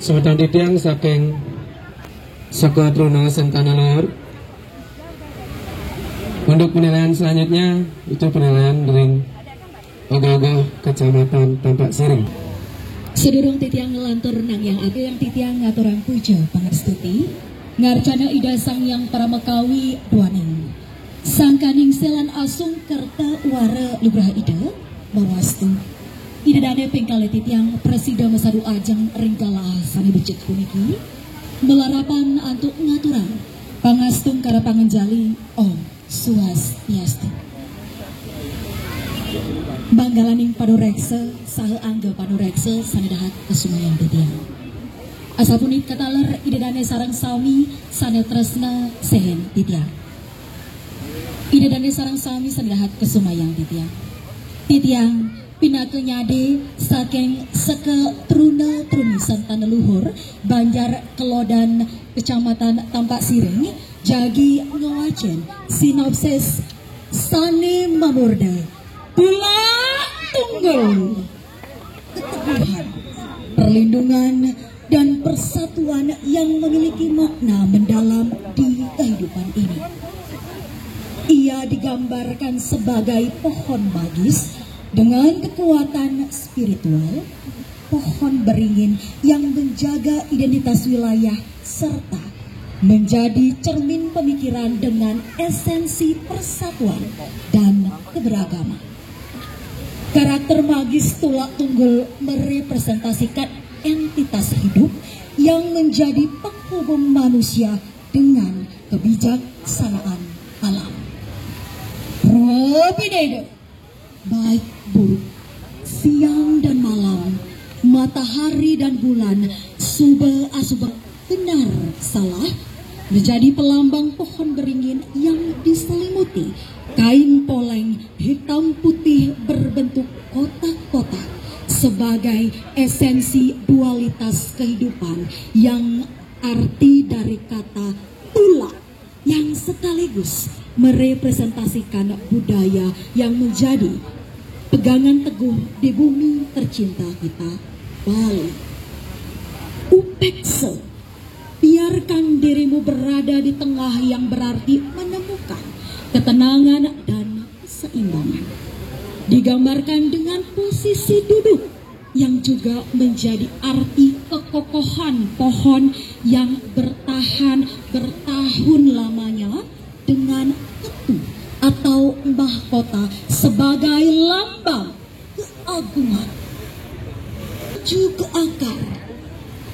Semeton titiang saking Saka Truna Sentana Luhur. Untuk penilaian selanjutnya itu penilaian dari Ogoh-Ogoh Kecamatan Tampak Siring. Sedurung titiang ngelantur nang yang age yang titiang ngaturan puja pangastuti ngarcana ida sang yang para mekawi duaning sangkaning selan asung kerta wara lugraha ida bawastu ida dane pengkale titiang presida masadu ajeng ringkala sani becek puniki melarapan antuk ngaturan pangastung kara pangenjali Om Swastiastu. Banggalaning panureksa saha angga panureksa sanedahat kesumayan titiang. Asapuni kataler idedane sarang sami sane tresna sehen titiang. Idedane sarang sami sanedahat kesumayan titiang. Titiang pinake nyade saking seke truna truni santana luhur Banjar Kelodan Kecamatan Tampak Siring jagi ngawacen sinopsis sane mamurda pula tunggal keteguhan, perlindungan dan persatuan yang memiliki makna mendalam di kehidupan ini. Ia digambarkan sebagai pohon magis dengan kekuatan spiritual, pohon beringin yang menjaga identitas wilayah serta menjadi cermin pemikiran dengan esensi persatuan dan keberagaman. Karakter magis tulak tunggul merepresentasikan entitas hidup yang menjadi penghubung manusia dengan kebijaksanaan alam. Robinade, baik buruk, siang dan malam, matahari dan bulan, suba asuba, benar salah, menjadi pelambang pohon beringin yang diselimuti kain poleng hitam putih berbentuk kotak-kotak sebagai esensi dualitas kehidupan yang arti dari kata tula yang sekaligus merepresentasikan budaya yang menjadi pegangan teguh di bumi tercinta kita, Bali. Upeksa, biarkan dirimu berada di tengah yang berarti menemukan ketenangan dan keseimbangan. Digambarkan dengan posisi duduk yang juga menjadi arti kekokohan pohon yang bertahan bertahun lamanya dengan ketu atau mahkota sebagai lambang keagungan. Juga akar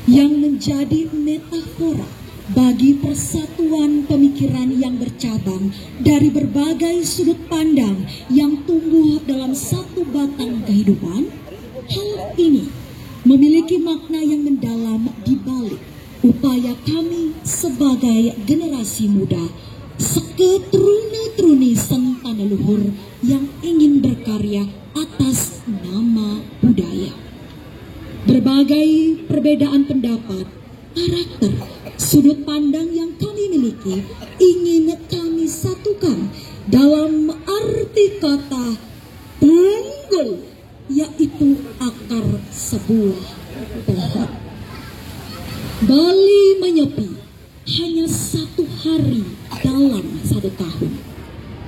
yang menjadi metafora bagi persatuan pemikiran yang bercabang dari berbagai sudut pandang yang tumbuh dalam satu batang kehidupan. Hal ini memiliki makna yang mendalam di balik upaya kami sebagai generasi muda seketruni-truni sentana luhur yang ingin berkarya atas nama budaya. Berbagai perbedaan pendapat, karakter, sudut pandang yang kami miliki ingin kami satukan dalam arti kata tunggul, yaitu akar sebuah pohon. Bali menyepi hanya satu hari dalam satu tahun.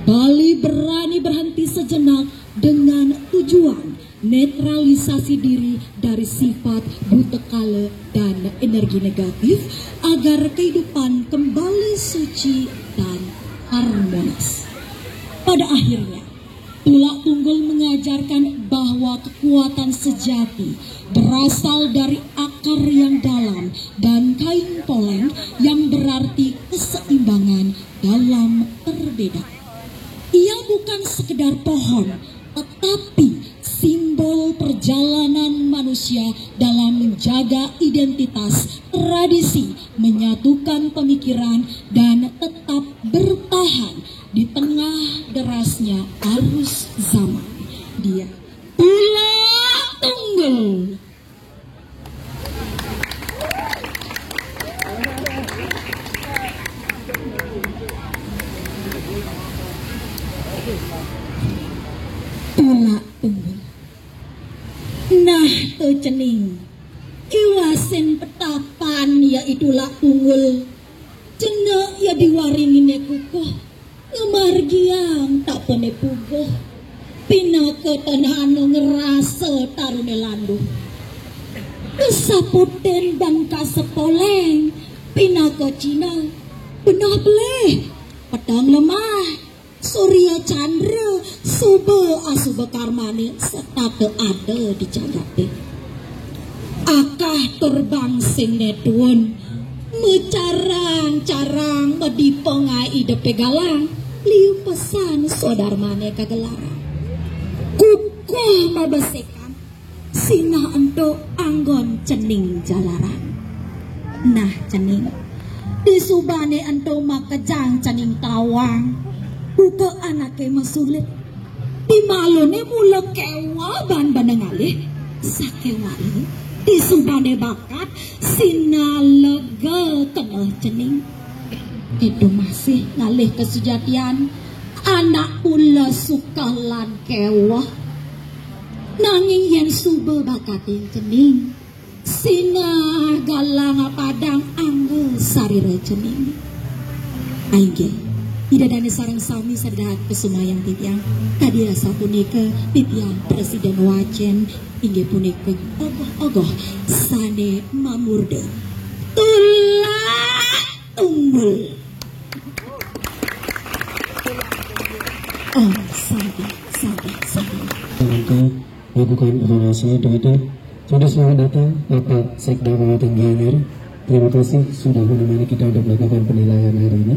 Bali berani berhenti sejenak dengan tujuan netralisasi diri dari sifat buta kala dan energi negatif agar kehidupan kembali suci dan harmonis. Pada akhirnya, tulak tunggul mengajarkan bahwa kekuatan sejati berasal dari akar yang dalam dan kain poleng yang berarti keseimbangan dalam perbedaan. Ia bukan sekedar pohon, tetapi simbol perjalanan manusia dalam menjaga identitas, tradisi, menyatukan pemikiran, dan tetap bertahan di tengah derasnya arus zaman. Dia tulak tunggul. Tulak tunggul. Nah, cening Pasen petapan yaitu lak tunggul cena ya diwaringin kukoh ngemargiang tak pene pugoh pina ke tanah anu ngerasa tarune landu kesaputen bangka sepoleng pina ke Cina benar beleh pedang lemah Surya Chandra Suba Asuba Karmani serta te ada di jagate akah terbang sing netuan mecarang-carang medipengai ide pegalang liu pesan sodarmane kagelarang kukuh mabesekan sinah ento anggon cening jalaran nah cening di subane ento makejang cening tawang buka anake masulit di malone mula kewa ban banengalih sakewa ini di subane bakat sinalega kena cening itu masih ngalih kesejatian anak pula suka lan kewah nanging yen suba bakatin cening sina galang padang angge sarira cening aige idadane sareng sami sadaya kesumayang titiang tadi rasa punika titiang presiden wajen inggih punika ogoh sane mamurde tulak tunggul sabi untuk melakukan evaluasi itu sudah selamat datang Bapak Sekda Kabupaten Gianyar. Terima kasih sudah menemani kita untuk melakukan penilaian hari ini.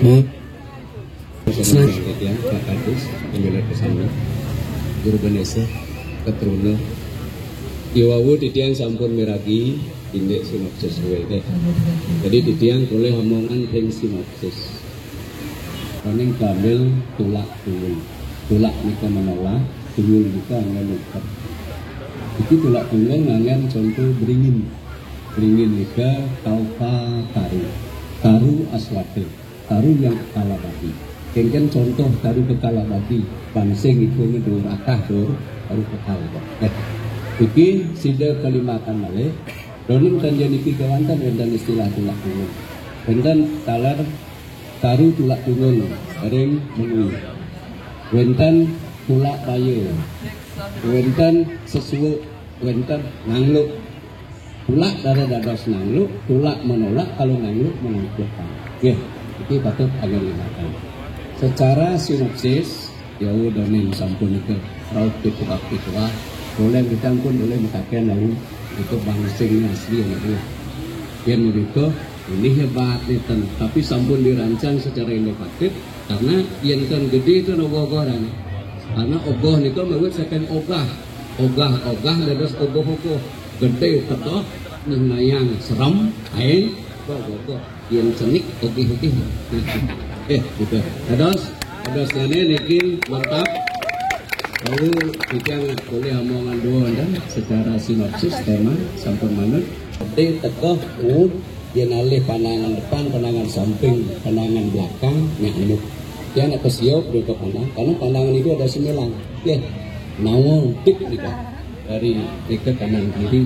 Baik. Kemudian Pak Kadus, Pemilihan Kesana, Guru Benesa, Ketruna, Iwawu titiang sampun miragi, indek sinopsis wede. Jadi titiang boleh omongan ring sinopsis. Paling kamil tulak tulung, tulak nika menolak, tulung nika ngelukat. Iki tulak tulung ngangen contoh beringin, beringin nika taupa taru, taru aswate. Taruh yang kekala bagi, kengken contoh taruh kekala bagi, pansing itu ngedur akah dur, taruh kekala. Iki sida kalimakan malih, doning tanjan iki kawantan wendan istilah tulak tunggung, wendan talar taruh tulak tunggung, ring mengui, wendan tulak bayu, wendan sesuatu, wendan nangluk, tulak dari dados nangluk, tulak menolak kalau nangluk menangkutkan. Yeah. Ini patut agar dimakan. Secara sinopsis, ya udah nih sampun itu raut pitua, boleh kita pun boleh mengatakan lalu itu bangsing asli yang itu. Yang begitu ini hebat nih tapi sampun dirancang secara inovatif karena yang kan gede itu ogoh-ogohan. Karena ogoh itu menurut saya kan ogah dados ogoh-ogoh gede tetok nayang seram ain ogoh yang cenik oke-oke gitu. Ados nene nikin mantap. Lalu kita boleh omongan dua dan secara sinopsis tema sampun manut. Gede tekoh yang alih pandangan depan, pandangan samping, pandangan belakang nyanyuk. Yang nak kesiop dia ke pandang karena pandangan itu ada semilang. Ya, nawang tik dari ke kanan kiri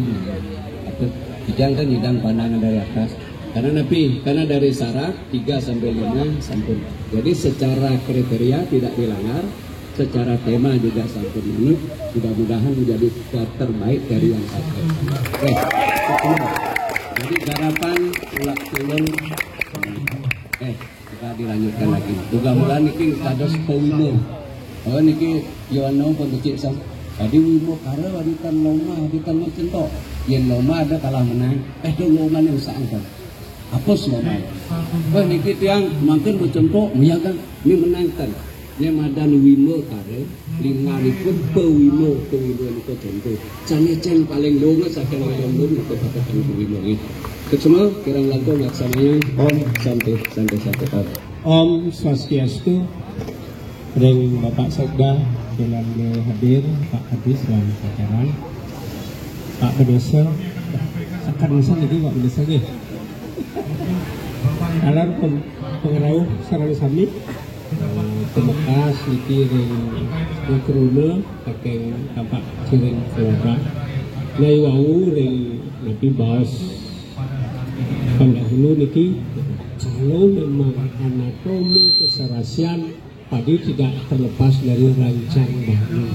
atau jangan nyidang pandangan dari atas. Karena dari syarat 3 sampai 5 sampun. Jadi secara kriteria tidak dilanggar, secara tema juga sampun menurut. Mudah-mudahan menjadi terbaik dari yang satu. Oke. Jadi harapan tulak tulung Kita dilanjutkan lagi. Mudah-mudahan niki kados pawimo. Oh niki Yono pun becik sam. Tadi wimo kare waditan loma, waditan lo centok. Yen loma ada kalah menang. Do loma ni usah angkat. Hapus loma. Oh niki tiang makin bercentok, miyakan ni menangkan. Ni madan wimo kare, linganipun pawimo niku contoh. Jane ceng paling longa saking lombo niku katakan wimo ni. Semua kirang langkung laksananya Om santai Om. Om Swastiastu. Ring Bapak Sekda dengan hadir Pak Hadis dan jajaran Pak Bedesa. Sekarang ini Pak Bedesa nih. Alar pengerau sarang sami. Temekas niki ring keruna pakai tampak ciring keluarga. Nai wau ring nabi baos. Pendahulu niki kalau memang anatomi keserasian padi tidak terlepas dari rancang bahu,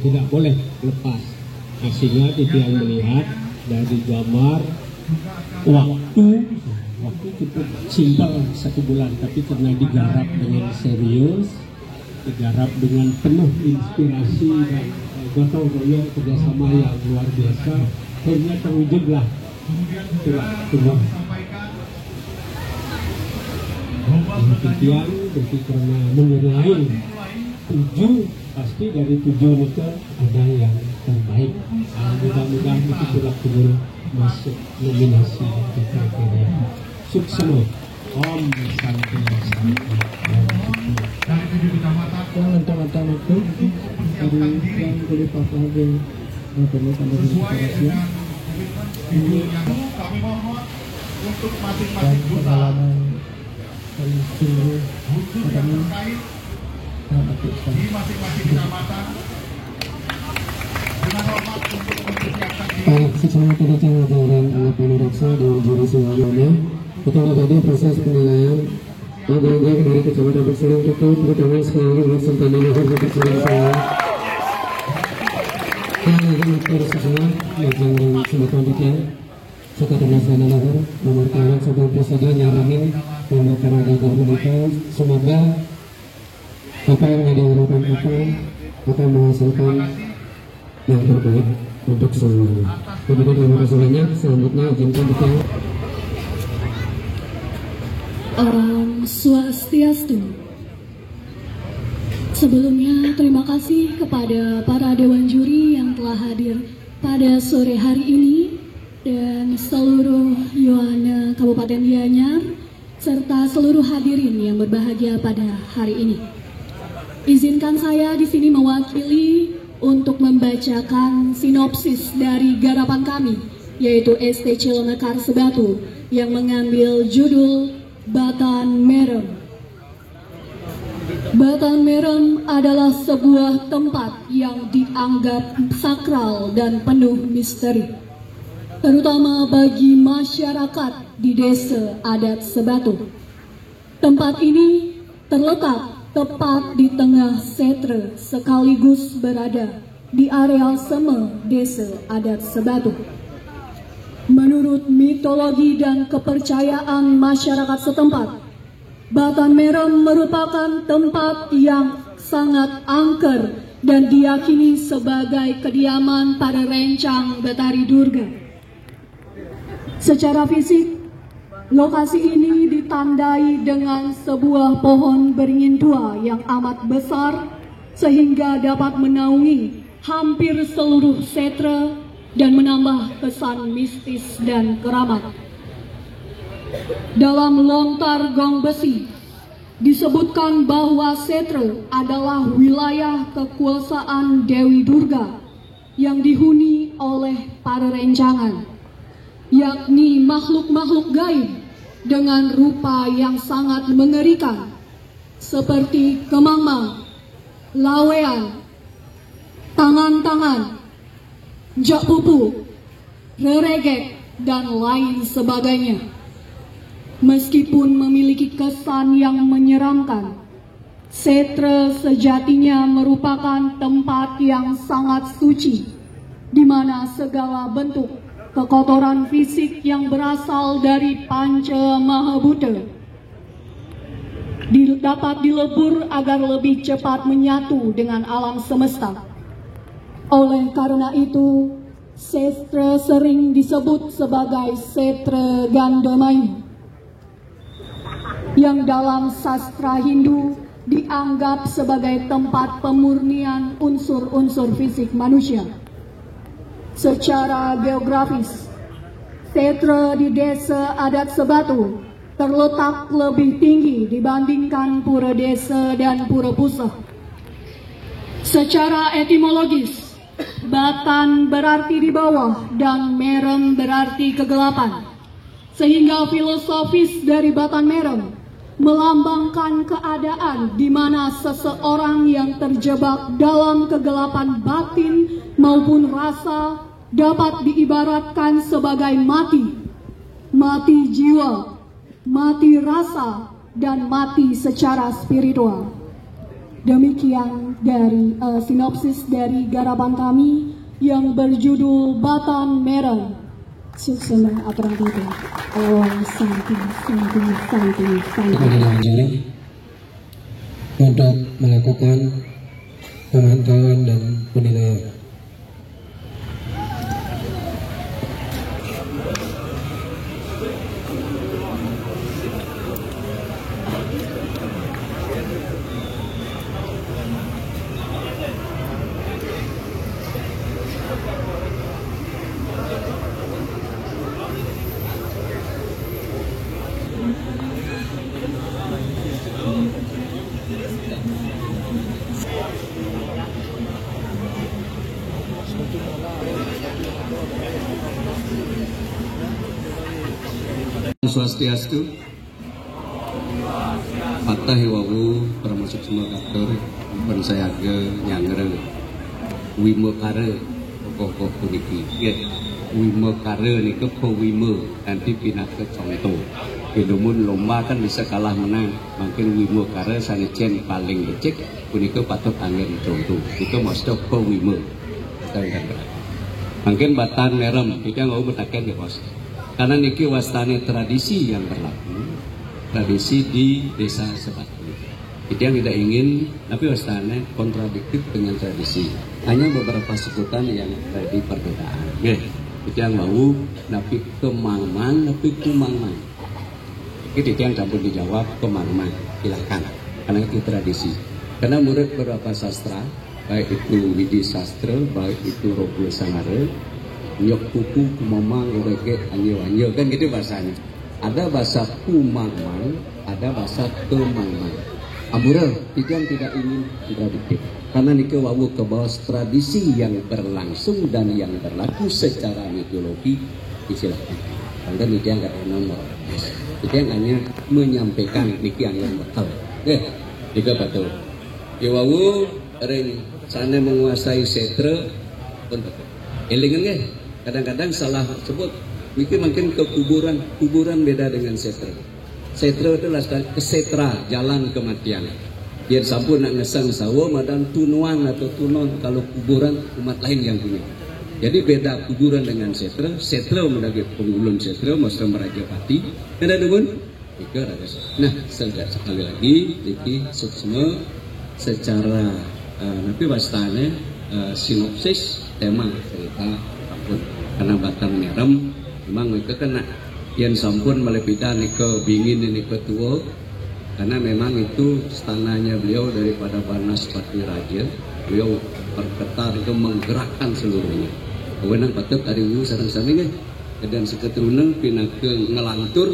tidak boleh lepas. Sehingga yang melihat dari gambar waktu cukup simpel 1 bulan, tapi karena digarap dengan serius, digarap dengan penuh inspirasi dan gotong royong kerjasama yang luar biasa, akhirnya terwujudlah itulah Titiang berarti karena menilai 7 pasti dari 7 itu ada yang terbaik. Mudah-mudahan itu betul-betul masuk nominasi kita kira. Sukses. Om Santi. Dari 7 kecamatan yang mentang-mentang itu yang boleh pakai sesuai dengan ini kami mohon untuk masing-masing duta untuk yang terkait di masing-masing kecamatan dengan hormat untuk mempersiapkan diri. Secara tidak dan anggapan reksa dan juri semuanya, kita tadi proses penilaian agak-agak dari kecamatan Berseling itu, terutama sekali lagi buat serta leluhur Berseling saya. Yang akan terus semua, yang sebutkan detail, sekitar masalah leluhur, nomor kawan sebelum presiden nyaramin membuatkan ada komunitas, semoga apa yang menjadi harapan kita akan menghasilkan yang terbaik untuk semuanya. Kemudian terima kasih banyak. Selanjutnya izinkan kita. Om Swastiastu. Sebelumnya terima kasih kepada para dewan juri yang telah hadir pada sore hari ini dan seluruh Yohana Kabupaten Gianyar serta seluruh hadirin yang berbahagia pada hari ini. Izinkan saya di sini mewakili untuk membacakan sinopsis dari garapan kami, yaitu ST Cilomekar Sebatu yang mengambil judul Batan Merem. Batan Merem adalah sebuah tempat yang dianggap sakral dan penuh misteri, terutama bagi masyarakat di desa adat Sebatu. Tempat ini terletak tepat di tengah setre sekaligus berada di areal Seme desa adat Sebatu. Menurut mitologi dan kepercayaan masyarakat setempat, Batan Merem merupakan tempat yang sangat angker dan diyakini sebagai kediaman para rencang Betari Durga. Secara fisik, lokasi ini ditandai dengan sebuah pohon beringin tua yang amat besar sehingga dapat menaungi hampir seluruh setre dan menambah kesan mistis dan keramat. Dalam lontar gong besi disebutkan bahwa setre adalah wilayah kekuasaan Dewi Durga yang dihuni oleh para rencangan, yakni makhluk-makhluk gaib dengan rupa yang sangat mengerikan seperti kemang-mang, lawean, tangan-tangan, jak pupu, reregek, dan lain sebagainya. Meskipun memiliki kesan yang menyeramkan, setre sejatinya merupakan tempat yang sangat suci, di mana segala bentuk kekotoran fisik yang berasal dari Panca Mahabhuta dapat dilebur agar lebih cepat menyatu dengan alam semesta. Oleh karena itu, Kshetra sering disebut sebagai Kshetra Gandamaya, yang dalam sastra Hindu dianggap sebagai tempat pemurnian unsur-unsur fisik manusia. Secara geografis, Kshetra di desa adat Sebatu terletak lebih tinggi dibandingkan pura desa dan pura pusat. Secara etimologis, Batan berarti di bawah dan merem berarti kegelapan, sehingga filosofis dari Batan Merem melambangkan keadaan di mana seseorang yang terjebak dalam kegelapan batin maupun rasa dapat diibaratkan sebagai mati jiwa, mati rasa, dan mati secara spiritual. Demikian dari sinopsis dari garapan kami yang berjudul Batan Merem. Suksema aturan itu. Santi. Kepada Anjali untuk melakukan pemantauan dan penilaian. Swastiastu, patah wawu termasuk semua aktor pensayaga nyangre wimekare pokok puniki ya wimekare niku ko wime nanti pindah ke contoh kedumun lomba kan bisa kalah menang makin wimekare sanejen paling lecek punika patut angin contoh itu mesti ko wime mungkin Batan Merem kita nggak bertaken ya bos. Karena niki wastane tradisi yang berlaku, tradisi di desa Sebatu. Itu yang tidak ingin, tapi wastane kontradiktif dengan tradisi. Hanya beberapa sebutan yang tadi perbedaan. Itu yang mau, tapi kemangman, tapi kumangman. Itu yang campur dijawab kemangman, silakan. Karena itu tradisi. Karena murid beberapa sastra, baik itu Widi Sastra, baik itu Roble Sangare, nyok kuku kumamang ureke anyo kan gitu bahasanya. Ada bahasa kumamang, ada bahasa kemangmang. Amura yang tidak ingin kontradiktif karena nike wawu ke bawah tradisi yang berlangsung dan yang berlaku secara mitologi istilahnya. Karena nike yang nggak nomor, nike yang hanya menyampaikan nike yang betul. Nike betul. Wawu ring sana menguasai Kshetra untuk elingan kadang-kadang salah sebut mungkin ke kuburan beda dengan Kshetra. Kshetra itu adalah kesetra jalan kematian. Biar sampun nak ngesang sawo madan tunuan atau tunon kalau kuburan umat lain yang punya. Jadi beda kuburan dengan Kshetra. Kshetra menjadi penggulun Kshetra mesti Merajapati. Ada dukun? Nah, sekali lagi iki suksma secara tapi wastane sinopsis tema cerita apapun. Karena Batan Merem memang mereka kena yang sampun melepita nike bingin nike tua karena memang itu stananya beliau daripada Banas Pati Raja. Beliau berketar itu menggerakkan seluruhnya. Kewenang patut ada sarang-sarang dan seketurunang pindah ke ngelantur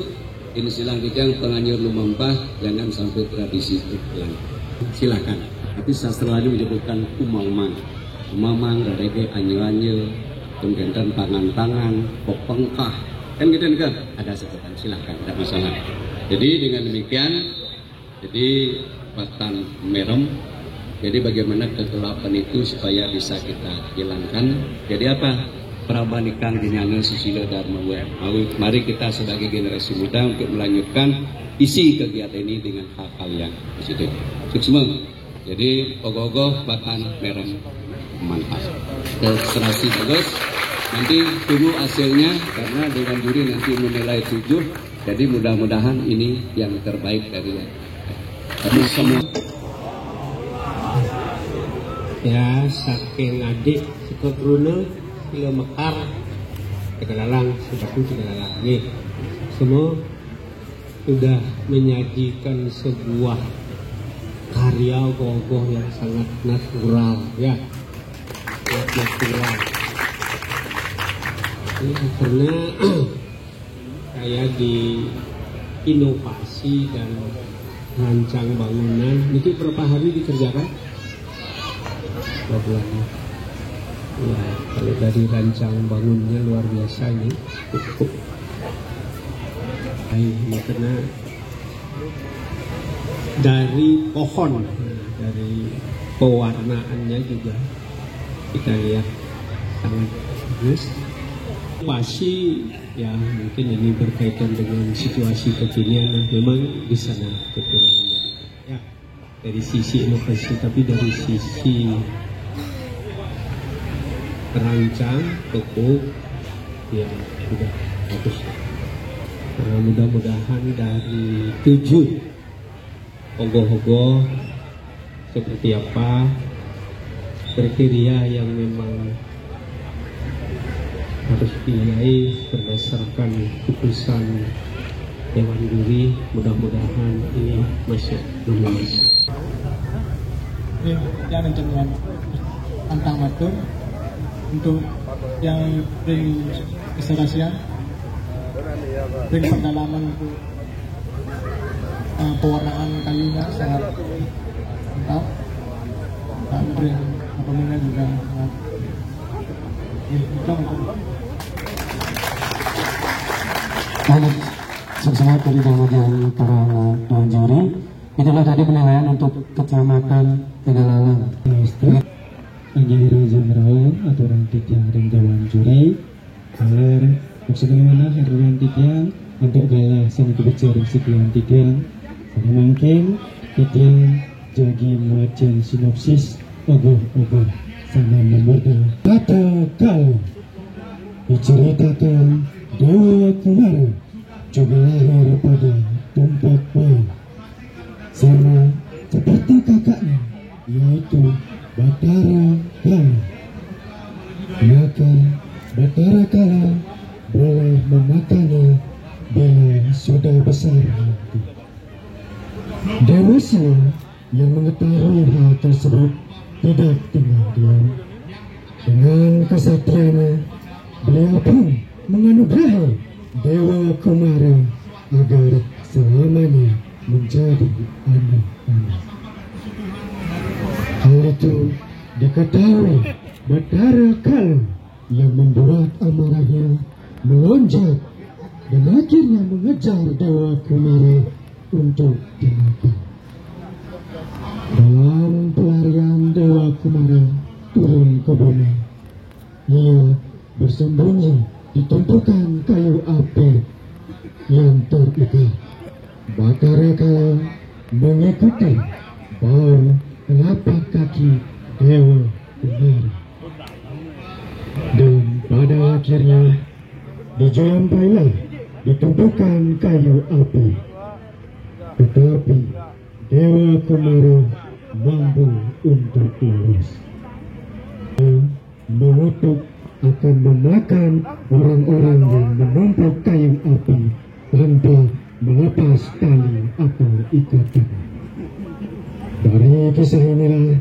ini silang kita yang penganyur lumampah jangan sampai tradisi itu hilang. Silakan. Tapi sastra lain menyebutkan kumamang, radeke anyo-anyo, kemudian tangan-tangan, pengkah, kan gitu kan? Ada sebutan, silahkan, tidak masalah. Jadi dengan demikian, jadi Batan Merem, jadi bagaimana kegelapan itu supaya bisa kita hilangkan. Jadi apa? Prabanikan Dinyange Susilo Dharma WM. Mari kita sebagai generasi muda untuk melanjutkan isi kegiatan ini dengan hal-hal yang positif. Sukses. Jadi ogoh-ogoh Batan Merem mantap. Terima kasih bagus. Nanti tunggu hasilnya karena dewan juri nanti menilai 7. Jadi mudah-mudahan ini yang terbaik dari kami semua. Ya, saking adik Sekot Runa Silo Mekar Tegalalang Sebatu Tegalalang nih, semua sudah menyajikan sebuah karya gogoh yang sangat natural, ya, sangat natural. Ini karena kayak di inovasi dan rancang bangunan itu berapa hari dikerjakan? 2 bulan. Ya, kalau dari rancang bangunnya luar biasa ini. Ini karena dari pohon, dari pewarnaannya juga kita lihat sangat bagus. Pasti ya mungkin ini berkaitan dengan situasi kekinian, memang di sana kekurangannya. Ya, dari sisi inovasi, tapi dari sisi perancang toko ya sudah bagus. Nah, mudah-mudahan dari 7 ogoh-ogoh seperti apa kriteria yang memang harus dinilai berdasarkan putusan dewan juri, mudah-mudahan ini masuk nominasi. Yang dengan antang matur untuk yang ring keserasian, ring pendalaman untuk pewarnaan kayunya sangat mantap, dan ring apabila juga sangat Baik, semangat dari bagian para dewan juri. Itulah tadi penilaian untuk Kecamatan Tegalalang. Anggara Jenderal aturan titiang ring dewan juri. Kaler maksudnya haruran titiang untuk galah seni kebicaraan sekian titiang. Pada mungkin titiang jagi muacan sinopsis ogoh-ogoh sama memuda. Kata kala diceritakan Dewa Kumara juga lahir pada tempat baik sama seperti kakaknya, yaitu Batara Kala. Maka Batara Kala boleh memakannya bila sudah besar nanti. Dewasa yang mengetahui hal tersebut tidak tinggal diam. Dengan kesaktiannya, beliau pun menganugerahi Dewa Kumara agar selamanya menjadi anak-anak. Hal itu diketahui Batara Kala yang membuat amarahnya melonjak dan akhirnya mengejar Dewa Kumara untuk dimakan. Dalam pelarian Dewa Kumara turun ke bumi, ia bersembunyi di tumpukan kayu api yang terikat. Batara Kala mengikuti bau telapak kaki Dewa Kumara, dan pada akhirnya dijampailah di tumpukan kayu api. Tetapi Dewa Kumara mampu untuk lolos. Mengutuk akan memakan orang-orang yang menumpuk kayu api tanpa melepas tali atau ikatan. Dari kisah inilah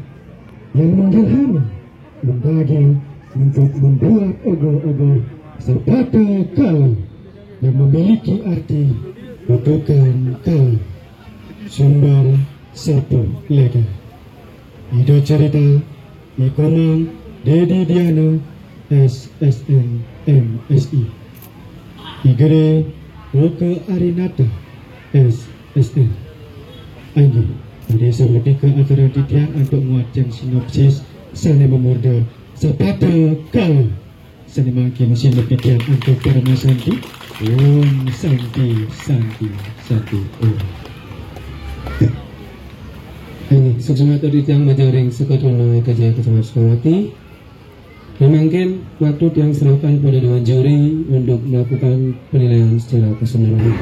yang mengilhami membagi untuk membuat ogoh-ogoh Sepata Kala yang memiliki arti kutukan kala, sumber satu lega. Ide cerita Ikomang Dedi Diano SSN MSI Igere Oke Arinata SSN Anggi pada seketika acara titian untuk muatan sinopsis seni memorda Sepata Kala seni makin sinopsian untuk para santi Om Santi Santi Santi Om. Ini sesuatu titian majaring sekolah kerja kecamatan Sukawati. Memangkin waktu yang serahkan pada dewan juri untuk melakukan penilaian secara keseluruhan.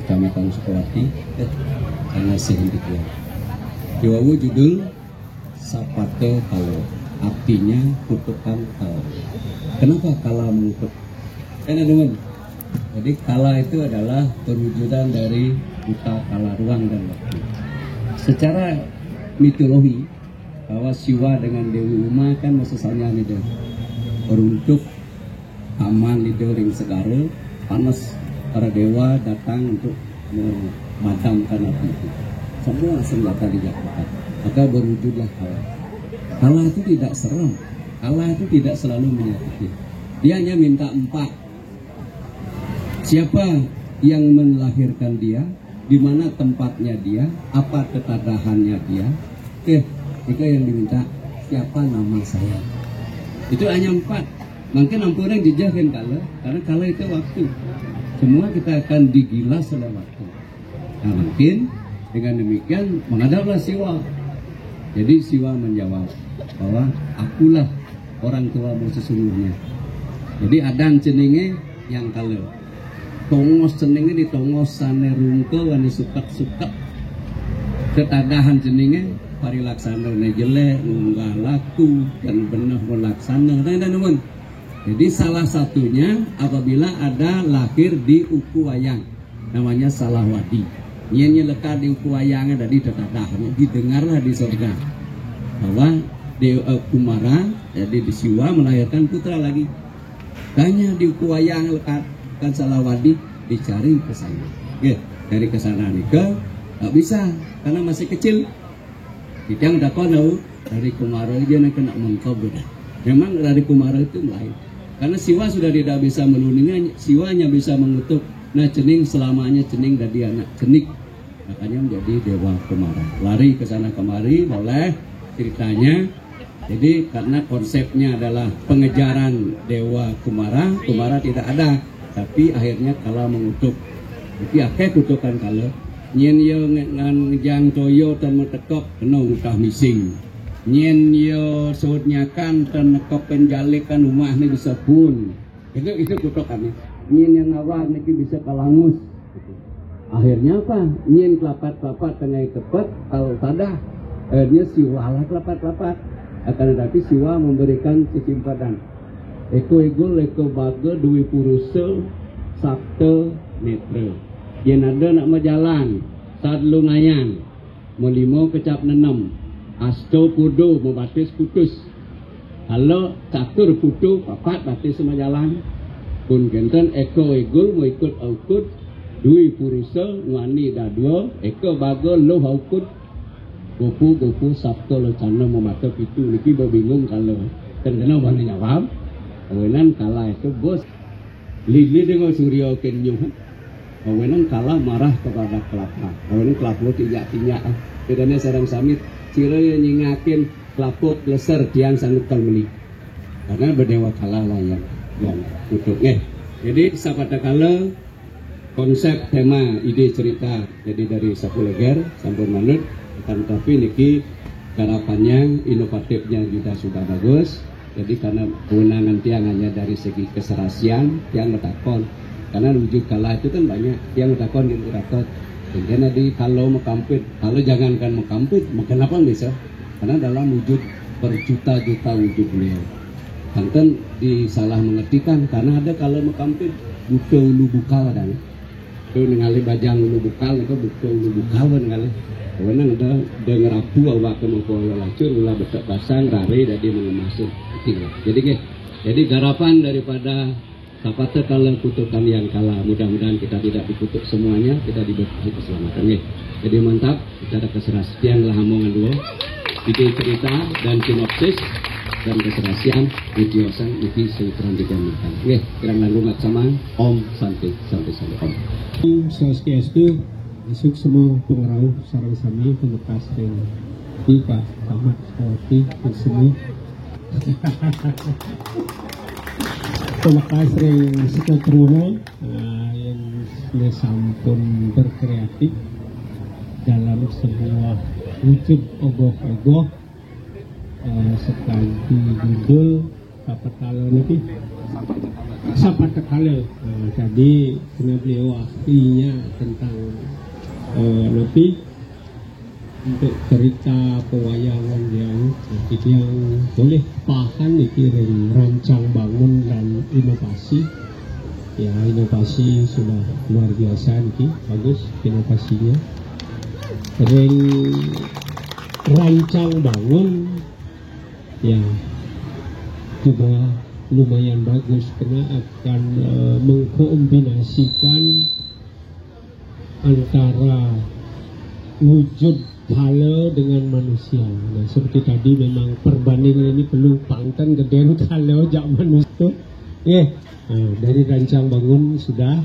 Kecamatan Sukawati karena sehingga Jawawu judul Sapate Kalo, artinya kutukan kala. Kenapa kala mengutuk? Teman-teman, jadi kala itu adalah perwujudan dari buta kala ruang dan waktu. Secara mitologi bahwa Siwa dengan Dewi Uma kan mesesanya nih deh, beruntuk aman di ring segara panas. Para dewa datang untuk memadamkan api itu. Semua senjata dijatuhkan. Maka berwujudlah kala. Kala itu tidak serem. Kala itu tidak selalu menyakiti. Dia hanya minta 4. Siapa yang melahirkan dia? Di mana tempatnya dia? Apa ketadahannya dia? Itu yang diminta. Siapa nama saya? Itu hanya 4. Mungkin ampunan dijahkan kala. Karena kala itu waktu. Semua kita akan digilas oleh waktu. Nah, mungkin dengan demikian menghadaplah Siwa. Jadi Siwa menjawab bahwa akulah orang tuamu sesungguhnya. Jadi adan cenenge yang kala. Tongos cenenge ditongos sane rungke wani sukat-sukat. Ketadahan cenenge parilaksana ne jelek ngunggah laku dan benar melaksana. Dan jadi salah satunya apabila ada lahir di Uku Wayang, namanya Salahwadi. Nyenye lekat di Uku Wayang ada di tetadahnya, didengarlah di surga bahwa Dewa Kumara, jadi di Siwa melahirkan putra lagi. Tanya di Uku Wayang lekat kan Salahwadi, dicari ke sana. Dari kesana nih ke nggak bisa karena masih kecil. Yang dakono dari Kumara aja nak kena mengkau beda. Memang dari Kumara itu lain. Karena Siwa sudah tidak bisa meluninya, Siwa hanya bisa mengutuk. Nah cening selamanya cening dari anak cenik, makanya menjadi Dewa Kumara. Lari ke sana kemari boleh ceritanya. Jadi karena konsepnya adalah pengejaran Dewa Kumara, Kumara tidak ada, tapi akhirnya kala mengutuk. Jadi akhirnya kutukan kala. Nyen yo ngejang toyo dan metekok kena utah mising. Nyen yo sudnyakan dan nekok penjalikan rumah ini bisa pun itu kutokan. Nyen yang awal niki bisa kalangus. Akhirnya apa? Nyen kelapat tengah kepet kalau tadah dia Siwa lah kelapat akan tetapi Siwa memberikan kesimpadan. Eko baga duwi purusa sabte netra. Yen ada nak majalan saat lumayan melimo kecap nenem. Asto pudo membatis putus. Halo catur putu papat batis sama jalan. Pun genten eko egul mau ikut aukut. Dui purusa ngani dadua. Eko bago lo haukut. Gopu sabto lo cana memata pitu. Niki bingung kalau terkena bani jawab. Awenan kala itu bos. Lili dengan surya kenyuh. Awenan kala marah kepada kelapa. Awenan kelapa tidak. Bedanya sarang samit. ciro yang nyingakin lapuk leser tiang sanggup meni karena berdewa kalah lah yang untuknya. Jadi sapada kala konsep tema ide cerita jadi dari Sapu Leger sampun manut, tapi niki garapannya inovatifnya juga sudah bagus. Jadi karena kewenangan tiang hanya dari segi keserasian tiang bertakon, karena wujud kalah itu kan banyak tiang bertakon di ratot. Jadi kalau mekampit, kalau jangankan mekampit, kenapa bisa? Karena dalam wujud berjuta-juta wujud beliau. Kanten disalah mengertikan karena ada kalau mekampit buka ulu bukal dan itu ningali bajang ulu bukal itu buka ulu bukal ningali. Karena ada ngerapu awak kemampuan lacur ulah betek pasang rari jadi mengemasuk. Jadi garapan daripada Sapata kalau kutukan yang kalah, mudah-mudahan kita tidak dikutuk semuanya, kita diberkahi keselamatan. Jadi mantap, kita ada keserasian lah omongan dua, ide cerita dan sinopsis dan keserasian idiosan iki seutran dijaminkan. Kirang langgung sama Om Santi Om. Swastiastu, isuk semua pengarau sarang sami pembekas yang di Pak Ahmad Sawati semua. Pembekas yang seketruna yang sampun berkreatif dalam sebuah wujud ogoh-ogoh sekali judul Sapata Kala. Jadi karena beliau ahlinya tentang untuk cerita pewayangan yang boleh paham dikirim rancang bangun dan inovasi. Ya, inovasi sudah luar biasa nih, bagus inovasinya. Rancang bangun ya juga lumayan bagus karena akan mengkombinasikan antara wujud kala dengan manusia. Nah, seperti tadi memang perbandingan ini perlu pangtan geden kala jak manusia. Dari rancang bangun sudah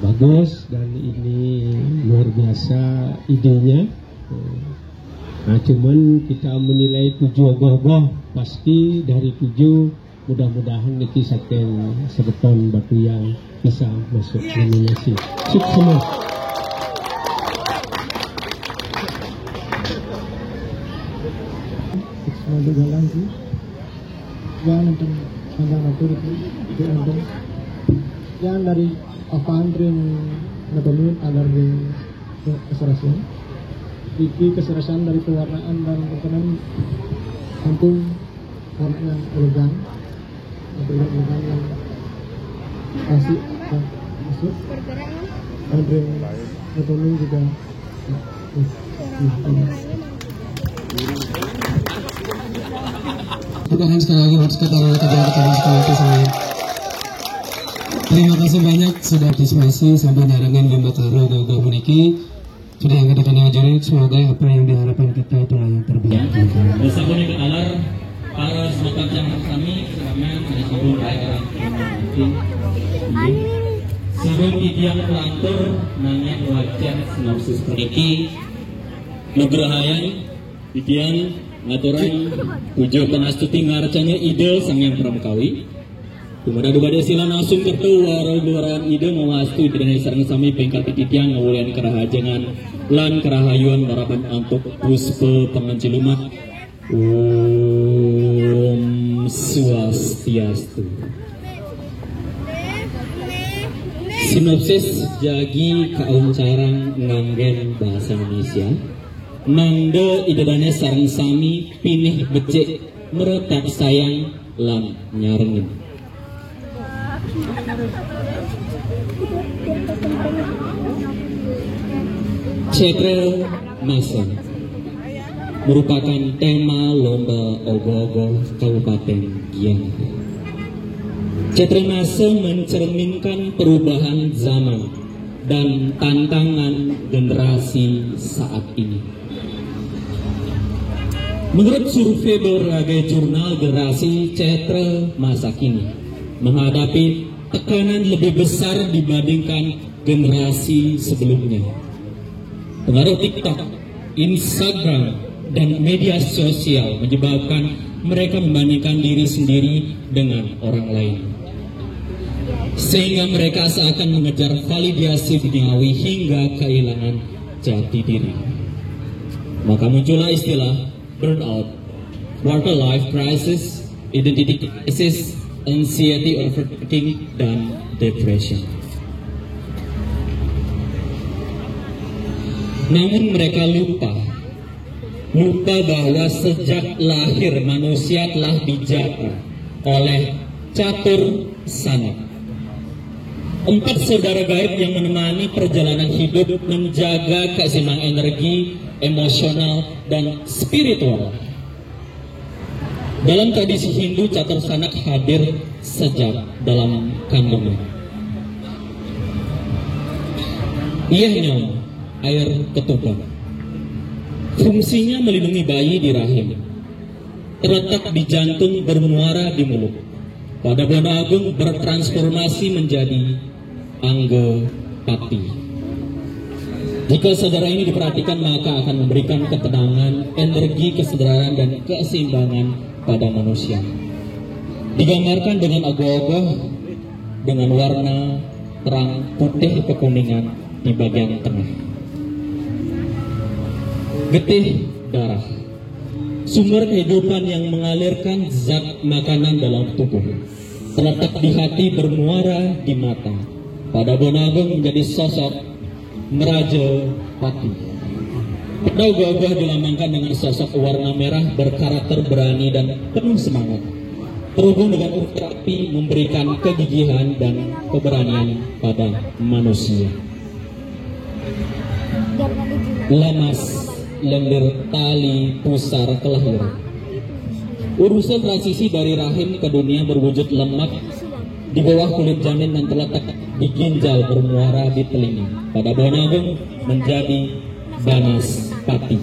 bagus dan ini luar biasa idenya. Nah, cuman kita menilai 7 ogoh-ogoh pasti dari 7 mudah-mudahan niki saking sebeton batu yang bisa masuk nominasi. Sukses. Juga lagi jangan tentang natur itu jangan dari apaan ring ngetemuin ada ring keserasian iki keserasian dari pewarnaan dan perkenan kampung warna yang elegan yang asik dan masuk dan ring ngetemuin juga Bukan sekali lagi harus ketemu sekali. Terima kasih banyak sudah partisipasi sampai darangan lima karo gogo meniki. Sudah yang kita ajari, semoga apa yang diharapkan kita itulah yang terbaik. Bersama dengan alar para semacam yang kami selama dari sebelum orang sebelum tiang pelantur nanya wajar sinopsis peniki nugrahayan tiang ngaturan pujo pangastuti ngarcanya ide sang yang pramukawi kemudian dubada sila nasum kertu warau luaran ide mawastu dengan sarang sami pengkat titiang ngawulian kerahajangan lan kerahayuan barapan antuk puspe pangancilumat Om Swastiastu. Sinopsis jagi kaum carang nganggen bahasa Indonesia mangde idedane sareng sami pinih becik meretak sayang lan nyarengin. Cetre Masa merupakan tema lomba ogoh-ogoh Kabupaten Gianyar. Cetre Masa mencerminkan perubahan zaman dan tantangan generasi saat ini. Menurut survei berbagai jurnal generasi Cetre masa kini menghadapi tekanan lebih besar dibandingkan generasi sebelumnya. Pengaruh TikTok, Instagram, dan media sosial menyebabkan mereka membandingkan diri sendiri dengan orang lain. Sehingga mereka seakan mengejar validasi duniawi hingga kehilangan jati diri. Maka muncullah istilah burnout, quarter life crisis, identity crisis, anxiety, overthinking, dan depression. Namun mereka lupa bahwa sejak lahir manusia telah dijaga oleh catur sana. 4 saudara gaib yang menemani perjalanan hidup, menjaga keseimbangan energi, emosional, dan spiritual. Dalam tradisi Hindu, catur sanak hadir sejak dalam kandungan. Ianya air ketuban. Fungsinya melindungi bayi di rahim. Terletak di jantung, bermuara di mulut. Pada bulan Agung bertransformasi menjadi Angga Pati. Jika saudara ini diperhatikan, maka akan memberikan ketenangan, energi, kesadaran, dan keseimbangan pada manusia. Digambarkan dengan ogoh-ogoh dengan warna terang putih kekuningan di bagian tengah. Getih darah, sumber kehidupan yang mengalirkan zat makanan dalam tubuh, terletak di hati, bermuara di mata. Pada bulan Agung menjadi sosok Meraja Pati. Pada ogoh-ogoh dilambangkan dengan sosok warna merah, berkarakter berani dan penuh semangat. Terhubung dengan unsur api, memberikan kegigihan dan keberanian pada manusia. Lemas, lendir, tali, pusar, kelahiran. Urusan transisi dari rahim ke dunia berwujud lemak di bawah kulit janin dan terletak di ginjal, bermuara di telinga. Pada bulan Agung menjadi Banaspati.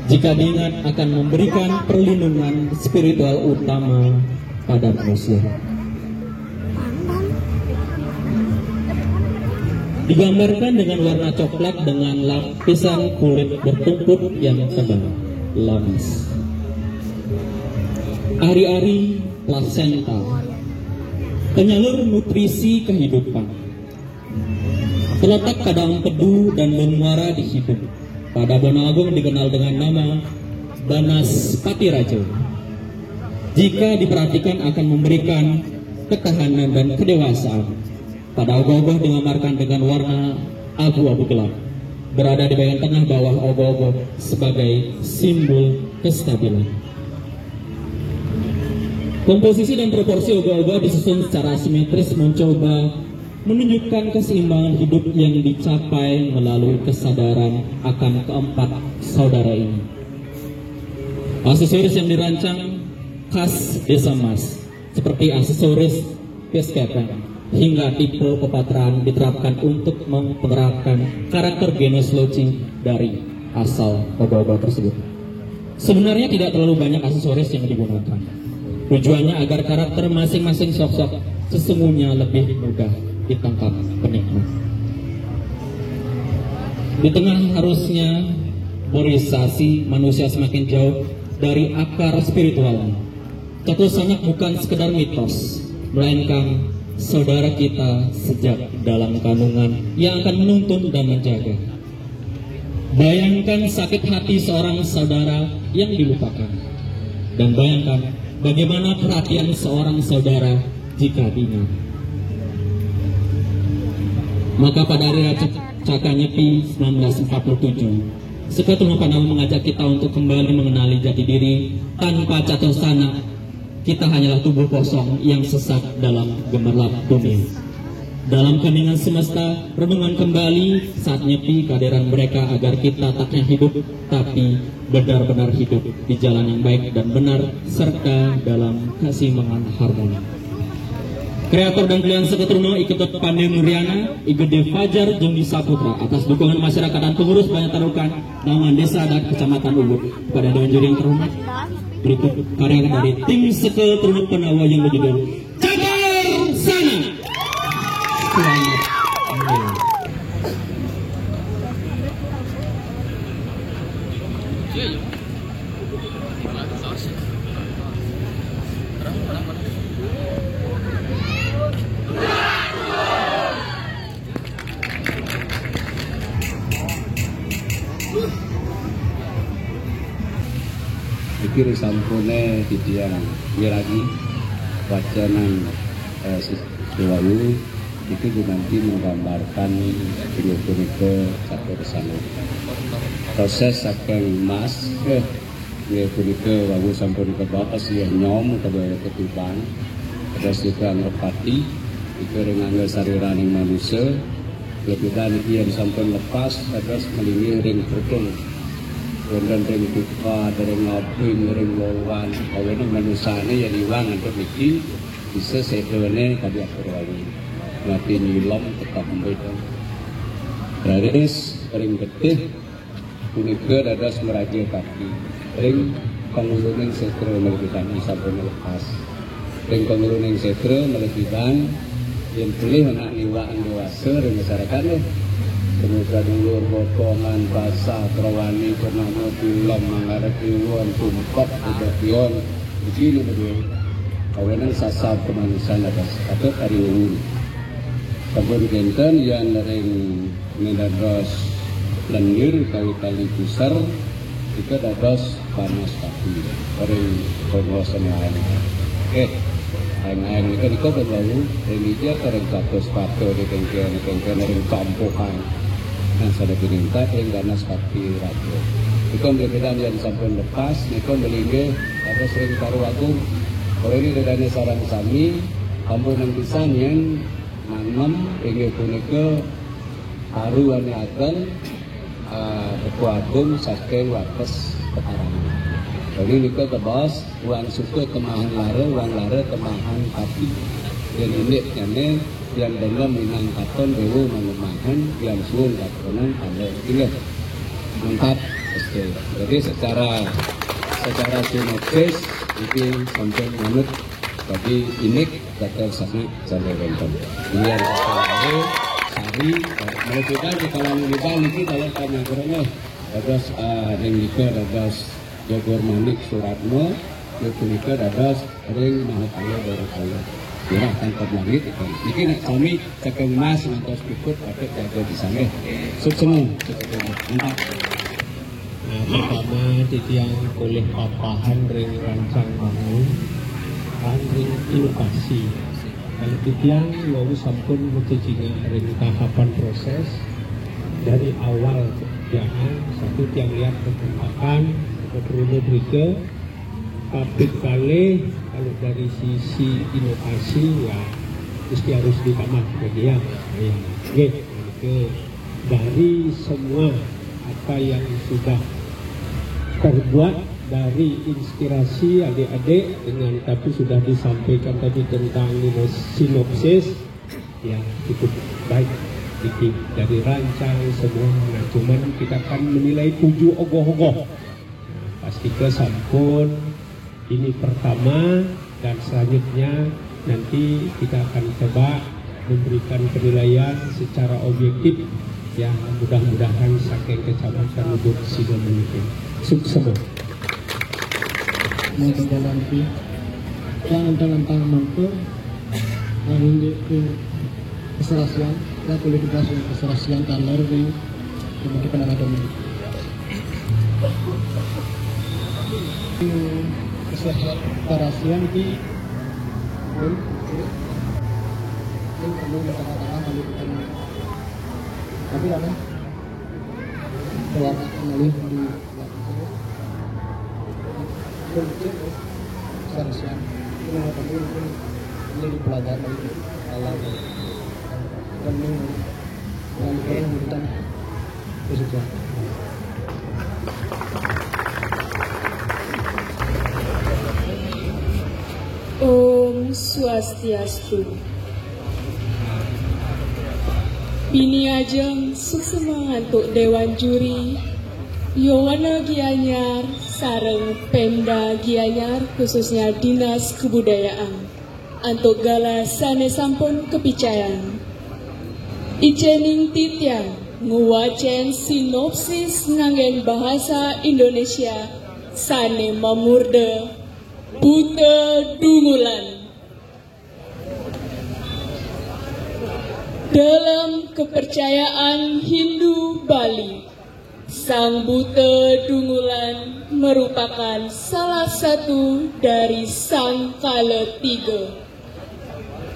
Jika diingat, akan memberikan perlindungan spiritual utama pada manusia. Digambarkan dengan warna coklat dengan lapisan kulit bertumpuk yang tebal, lamis. Ari-ari plasenta, penyalur nutrisi kehidupan. Terletak pada empedu dan bermuara di hidung. Pada bulan Agung dikenal dengan nama Banaspati Raja. Jika diperhatikan akan memberikan ketahanan dan kedewasaan. Pada ogoh-ogoh digambarkan dengan warna abu-abu gelap. Berada di bagian tengah bawah ogoh-ogoh sebagai simbol kestabilan. Komposisi dan proporsi ogoh-ogoh disusun secara simetris, mencoba menunjukkan keseimbangan hidup yang dicapai melalui kesadaran akan keempat saudara ini. Aksesoris yang dirancang khas Desa Mas, seperti aksesoris Pieskepeng, hingga tipe pepatraan diterapkan untuk memperkenalkan karakter genus loci dari asal ogoh-ogoh tersebut. Sebenarnya tidak terlalu banyak aksesoris yang digunakan. Tujuannya agar karakter masing-masing sosok sesungguhnya lebih mudah ditangkap penikmat. Di tengah harusnya polarisasi manusia semakin jauh dari akar spiritualnya, catur sanak bukan sekedar mitos, melainkan saudara kita sejak dalam kandungan yang akan menuntun dan menjaga. Bayangkan sakit hati seorang saudara yang dilupakan, dan bayangkan bagaimana perhatian seorang saudara jika diingat. Maka pada hari Caka Nyepi 1947, Seketua Panama mengajak kita untuk kembali mengenali jati diri. Tanpa catur sanak, kita hanyalah tubuh kosong yang sesat dalam gemerlap dunia. Dalam keningan semesta, renungan kembali saat nyepi kehadiran mereka agar kita tak hanya hidup, tapi benar-benar hidup di jalan yang baik dan benar, serta dalam keseimbangan harmoni. Kreator dan klien Seketurno Ikut Pandai Nuriana, Igede Fajar, Jengdi Saputra, atas dukungan masyarakat dan pengurus Banyak Tarukan, Naungan Desa dan Kecamatan Ubud. Pada Dewan Juri yang terhormat, berikut karya dari tim Seketurno Penawa yang berjudul Catur Sanak. Selamat. Iki sampune titiang miragi wacanan Dewayu itu nanti menggambarkan video punika satu kesana proses saking mas video punika wawu sampun kebahas yang nyom kedua ketibang terus juga ngerpati itu dengan sariraning manusia lebihan yang sampun lepas terus melingi ring bertung dan ring buka dari ngabing ring lawan awalnya manusia ini yang iwang untuk iki bisa sedone tadi akhirnya mati nilom tetap membeda daris ring getih punika dadas merajia kaki ring penguluning setra melebihan sampun lepas ring penguluning setra melebihan yang boleh anak niwaan dewasa ring masyarakatnya kemudian ulur botongan basah terawani pernama tulam mangara kiwon tumpap udapion begini berdua kawanan sasab kemanusiaan atas atau kariwun kabun genten yang ring medados lendir kali-kali besar itu dados panas kaki ring penguasaan lain ayang-ayang itu kau berbau religia ring katus pato di kengkian ring campukan dan sada diminta ring ganas kaki raja itu berbeda yang sampai lepas itu melingge ada sering taruh agung kalau ini dadanya sarang sami kamu yang bisa yang nanam ingin punika haruan akan berkuagung saking wates ketarangan jadi ini tebas uang suka kemahan lara kemahan tapi yang ini yang dengan minang katon dewa manemahan yang suun katonan ada ini mantap jadi secara sinopsis ini sampai menurut tapi ini kata sangat sampai bentuk ini yang sehari melakukan di kalangan kita ini dalam tanya kerana dadas yang nikah dadas Jogor Manik Suratmo itu nikah dadas ring Mahataya Barakaya ya tangkap langit ini kami cakap mas nanti ikut pakai jaga di sana sukses mantap. Pertama titiang oleh papahan ring rancang bangun ring inovasi kalau titiang lalu sampun mencecingan ring tahapan proses dari awal pekerjaan satu tiang lihat perkembangan perlu berike tapi kali kalau dari sisi inovasi ya mesti harus ditamat bagi yang dari semua apa yang sudah terbuat dari inspirasi adik-adik dengan tapi sudah disampaikan tadi tentang sinopsis yang cukup baik dari rancang semua nah, cuman kita akan menilai 7 ogoh-ogoh pasti ke sampun ini pertama dan selanjutnya nanti kita akan coba memberikan penilaian secara objektif yang mudah-mudahan saking kecamatan Lubuk Sido mungkin sukses mau jalan pi jangan mampu hari ke keserasian dan kualifikasi keserasian talar di kemudian akademi keserasian di perlu masyarakat melakukan tapi apa keluar kembali di keserasian ini pelajaran alam dan mengumpulkan kesejahteraan. Om Swastiastu. Bini ajeng sukses untuk Dewan Juri Yowana Gianyar sareng Pemda Gianyar khususnya Dinas Kebudayaan untuk gala sane sampun kepicayan Icening titiang nguwacen sinopsis nganggen bahasa Indonesia sane mamurde buta dungulan. Dalam kepercayaan Hindu Bali, Sang Buta Dungulan merupakan salah satu dari sang kala tiga,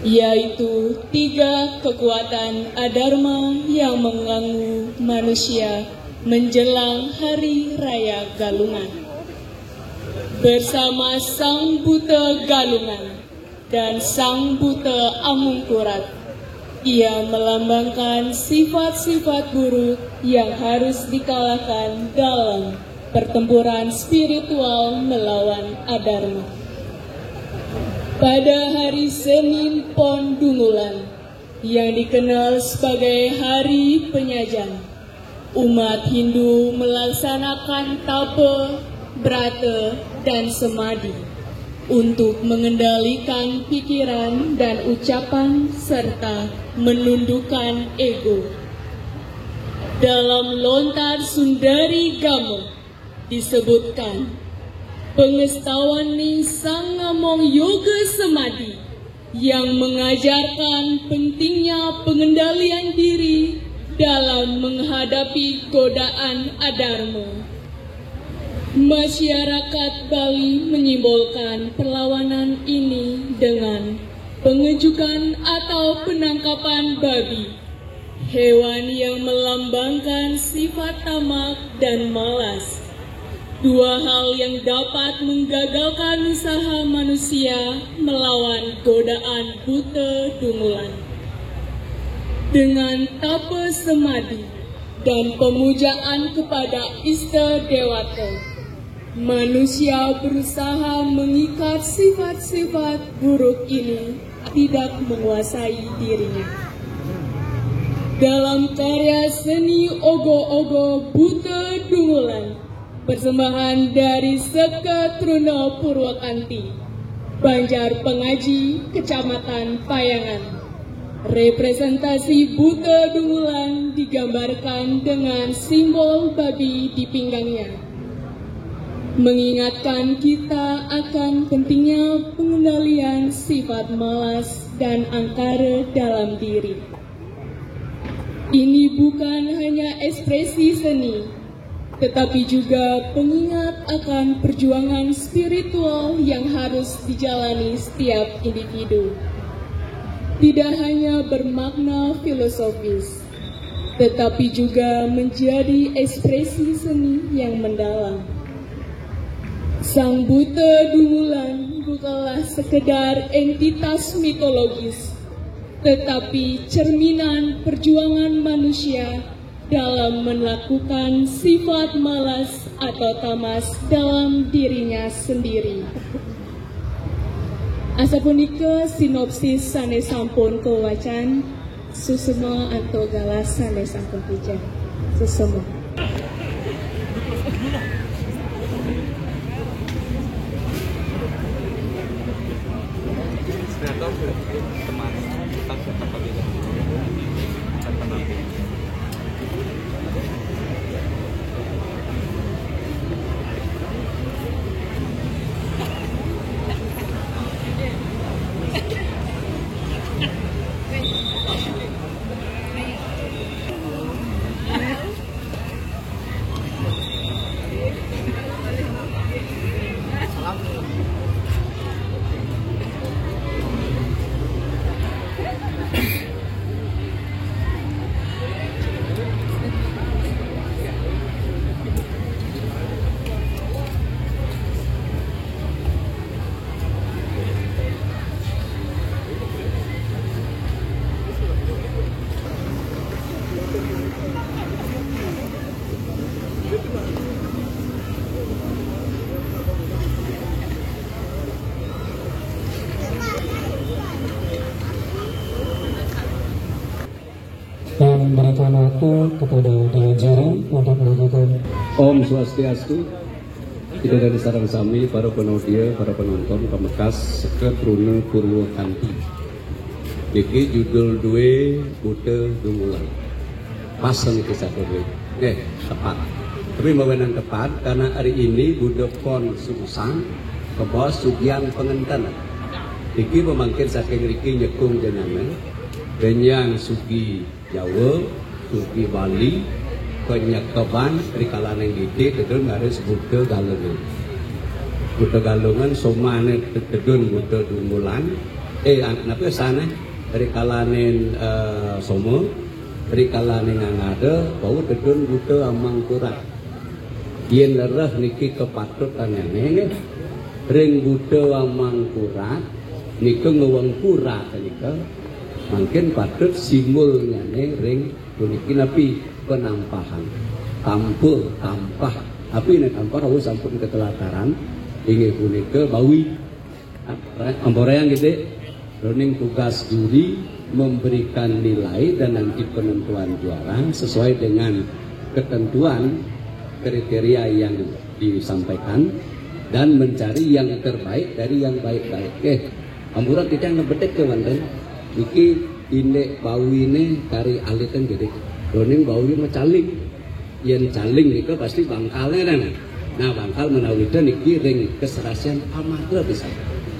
yaitu tiga kekuatan adharma yang mengganggu manusia menjelang Hari Raya Galungan. Bersama Sang Buta Galungan dan Sang Buta Amungkurat, ia melambangkan sifat-sifat buruk yang harus dikalahkan dalam pertempuran spiritual melawan adharma. Pada hari Senin Pon Dungulan, yang dikenal sebagai Hari Penyajan, umat Hindu melaksanakan tapa, brata, dan semadi untuk mengendalikan pikiran dan ucapan serta menundukkan ego. Dalam lontar Sundari Gama disebutkan, pengetahuan ni sang ngamong yoga semadi yang mengajarkan pentingnya pengendalian diri dalam menghadapi godaan adharma. Masyarakat Bali menyimbolkan perlawanan ini dengan pengejukan atau penangkapan babi, hewan yang melambangkan sifat tamak dan malas, dua hal yang dapat menggagalkan usaha manusia melawan godaan buta dungulan. Dengan tapa semadi dan pemujaan kepada Ista Dewata, manusia berusaha mengikat sifat-sifat buruk ini tidak menguasai dirinya. Dalam karya seni Ogo-Ogo Buta Dungulan, persembahan dari Seka Truna Purwakanti, Banjar Pengaji, Kecamatan Payangan, representasi Buta Dungulan digambarkan dengan simbol babi di pinggangnya, mengingatkan kita akan pentingnya pengendalian sifat malas dan angkara dalam diri. Ini bukan hanya ekspresi seni, tetapi juga pengingat akan perjuangan spiritual yang harus dijalani setiap individu. Tidak hanya bermakna filosofis, tetapi juga menjadi ekspresi seni yang mendalam. Sang Buta Dungulan bukanlah sekedar entitas mitologis, tetapi cerminan perjuangan manusia dalam melakukan sifat malas atau tamas dalam dirinya sendiri. Asapunika sinopsis sanes sampun kewacan, susema anto galas sanes sampun pijan. Susema. Dan berikan waktu kepada Dewan Juri untuk melakukan Om Swastiastu. Tidak dari sarang sami, para penodia, para penonton, pemekas Seka Truna Purwakanti. Iki judul dua Buta Dungulan. Pasang kisah dua. Tepat. Tapi mewenang tepat karena hari ini Buddha Pon Susang ke bawah Sugian Pengentanan. Iki memangkin saking Riki Nyekung Jenangan, dan yang Sugi Jawa, Sugi Bali, penyekaban rikalaneng didi tedun ngaris Buddha Galungan. Buddha Galungan somane tedun Buddha Dungulan. Napa sana rikalanen somo rikalanen ngangade bau tedun Buddha Amangkurat. Yen lerah niki kepatut tanene ring Buddha Amangkurat niku ngewengkura nika mungkin patut simul nyane ring puniki napi penampahan tampul tampah tapi nek tampah hawa sampun ketelataran inggih punika bawi amboreang gitu running tugas juri memberikan nilai dan nanti penentuan juara sesuai dengan ketentuan kriteria yang disampaikan dan mencari yang terbaik dari yang baik-baik. Amburat kita ngebedek ke manten iki indek bawine kari aliten gede running bawi mecaling yen caling nika pasti bangkalnya kan. Nah bangkal menawida niki ring keserasian amatra bisa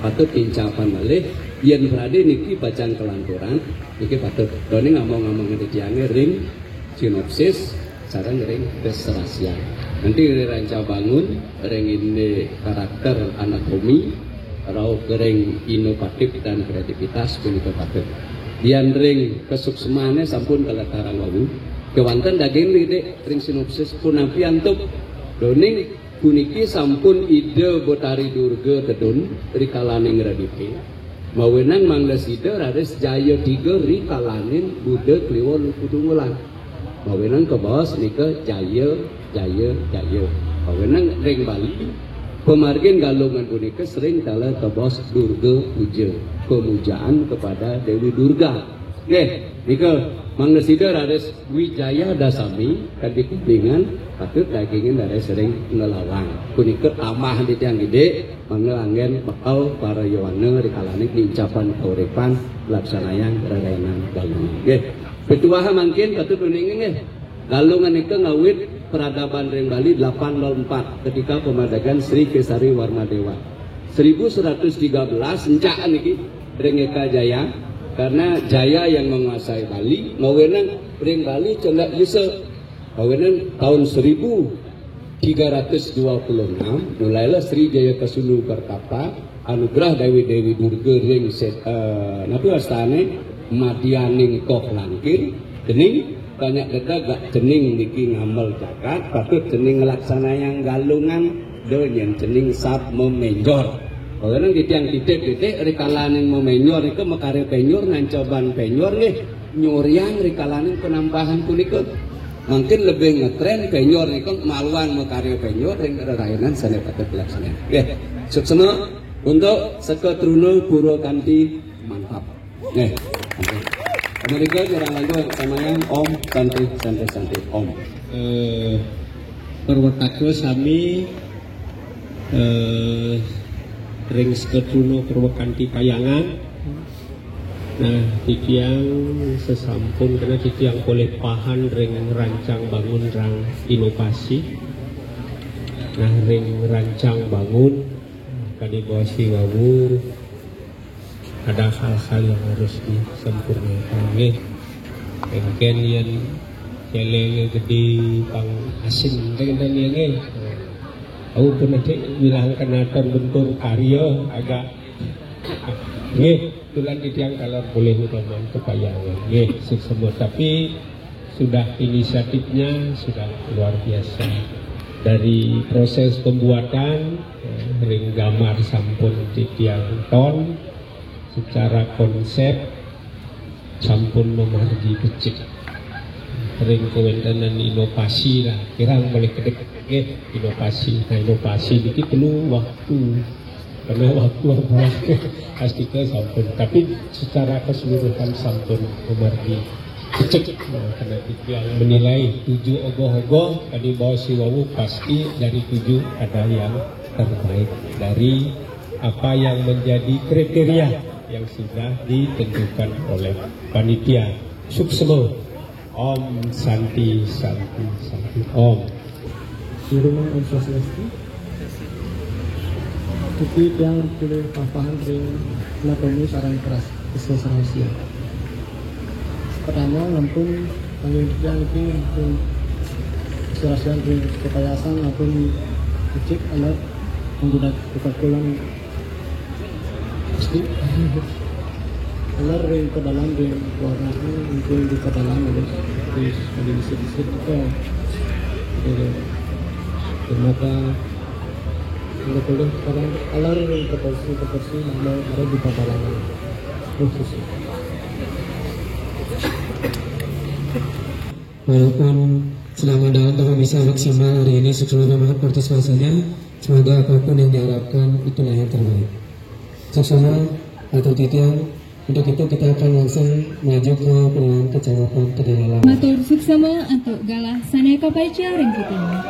patut incapan malih yen berade niki bacaan kelanturan niki patut doni ngomong-ngomong ngediange ring sinopsis sareng ring keserasian nanti ranca bangun ring ini karakter anatomi rauh ring inovatif dan kreativitas punika patut dian ring kesuksemane sampun kalatarang wawu kewanten daging lide ring sinopsis punapi antuk doning puniki sampun ide botari durga tedun rikalaning radipe mawenang mangles ide rades jaya 3 rikalaning Buddha Kliwon Kudungulan mawenang ke bawah nika jaya mawenang ring Bali pemargin galungan punika sering kala ke bawah Durga puja pemujaan kepada Dewi Durga nika mangles ide rades Wijaya Dasami kadikupingan patut dagingin dari sering ngelawang punika tamah di tiang gede manganggen bakal para yowana rikalaning diucapan kauripan laksanayang rarayanan galungan petuaha mangkin patut meningin galungan itu ngawit peradaban ring Bali 804 ketika pemadagan Sri Kesari Warmadewa 1113 encak niki ring Eka Jaya karena Jaya yang menguasai Bali mawenang ring Bali cendak Yusuf mawenang tahun 1326 mulailah Sri Jaya Kesulu berkata anugerah Dewi Durga ring napi astane madianing kok langkir dening banyak gak jening niki ngamal jagat patut jening ngelaksanayan galungan donyen jening sab memenjor karena di tiang titik rikalaning memenyor itu mekare penyor ngancoban penyor nih nyuriang rikalaning penambahan punika mungkin lebih ngetren penyor niku maluan mekare penyor ring rarayanan sane patut dilaksanakan suksema untuk seketruno pura kanthi mantap Amerika jarang lagu namanya Om santai Om perwetake sami ring seketruno perwekanti payangan nah titiang sesampun karena titiang oleh pahan ring rancang bangun rang inovasi nah ring rancang bangun kadibosi wawu ada hal-hal yang harus disempurnakan mungkin yang celeng gede pang asin dengan yang aku pun nanti bilang kenatan bentur karya agak tulang di tiang kalau boleh teman kepayangan semua tapi sudah inisiatifnya sudah luar biasa dari proses pembuatan ring gambar sampun di tiang ton secara konsep sampun memargi kecil ring kewentenan inovasi lah kirang boleh kedek inovasi nah inovasi ini perlu waktu karena waktu pasti ke sampun tapi secara keseluruhan sampun memargi kecil nah, karena itu yang menilai 7 ogoh-ogoh tadi bawa si wawu pasti dari 7 ada yang terbaik dari apa yang menjadi kriteria yang sudah ditentukan oleh panitia suksema Om Santi Om di rumah Om Swastiastu tapi yang boleh papahan ring anatomi sarang keras keserasian pertama lampung panggil yang ini serasian ring kekayasan maupun cek alat menggunakan kekalkulan pasti alat ring ke dalam ring warnanya mungkin di ke dalam terus ada disit-disit juga ternyata betul sekarang alat ring ke porsi ada di ke dalam khusus. Walaupun selama dalam bisa maksimal hari ini seluruh partisipasinya, semoga apapun yang diharapkan itulah yang terbaik. Seksama atau titian, untuk itu kita akan langsung maju ke pilihan kecamatan Kedalaman. Matur suksema untuk galah sanai kapaicia ring titiang.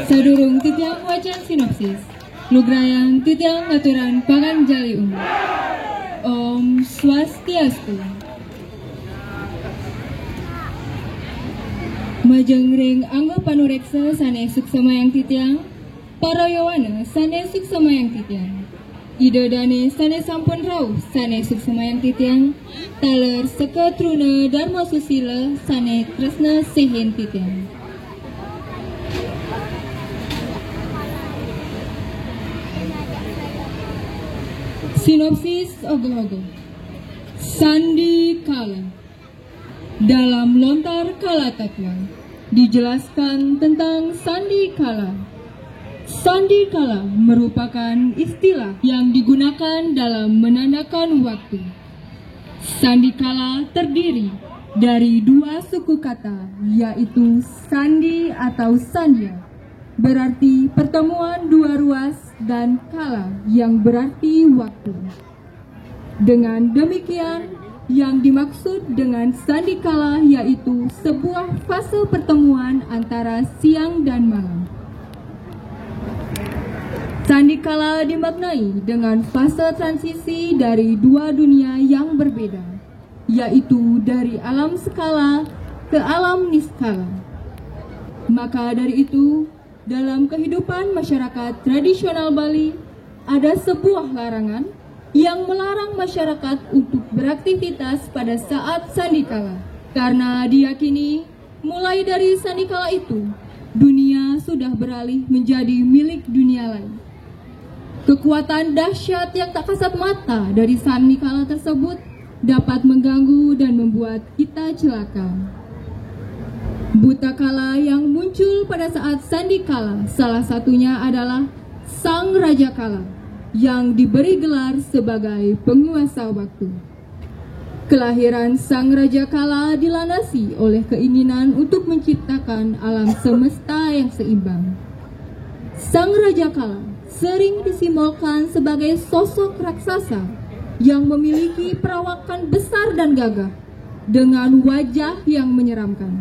Sadurung titiang wajan sinopsis. Lugrayang titiang aturan pangan jali umum. Om Swastiastu. Majeng ring anggo panureksa sane suksema yang titiang, parayawana sane suksema yang titiang, ide dane sane sampun rauh sane suksema yang titiang, taler seka truna dharma susila sane tresna sehen titiang. Sinopsis ogoh-ogoh. Sandi Kala. Dalam lontar kala tatwa dijelaskan tentang sandi kala. Sandi kala merupakan istilah yang digunakan dalam menandakan waktu. Sandi kala terdiri dari dua suku kata, yaitu sandi atau sandia, berarti pertemuan dua ruas, dan kala yang berarti waktu. Dengan demikian, yang dimaksud dengan sandi kala yaitu sebuah fase pertemuan antara siang dan malam. Sandi kala dimaknai dengan fase transisi dari dua dunia yang berbeda, yaitu dari alam skala ke alam niskala. Maka dari itu, dalam kehidupan masyarakat tradisional Bali, ada sebuah larangan yang melarang masyarakat untuk beraktivitas pada saat sandikala, karena diyakini mulai dari sandikala itu dunia sudah beralih menjadi milik dunia lain. Kekuatan dahsyat yang tak kasat mata dari sandikala tersebut dapat mengganggu dan membuat kita celaka. Buta kala yang muncul pada saat sandikala salah satunya adalah Sang Raja Kala yang diberi gelar sebagai penguasa waktu. Kelahiran Sang Raja Kala dilandasi oleh keinginan untuk menciptakan alam semesta yang seimbang. Sang Raja Kala sering disimbolkan sebagai sosok raksasa yang memiliki perawakan besar dan gagah dengan wajah yang menyeramkan.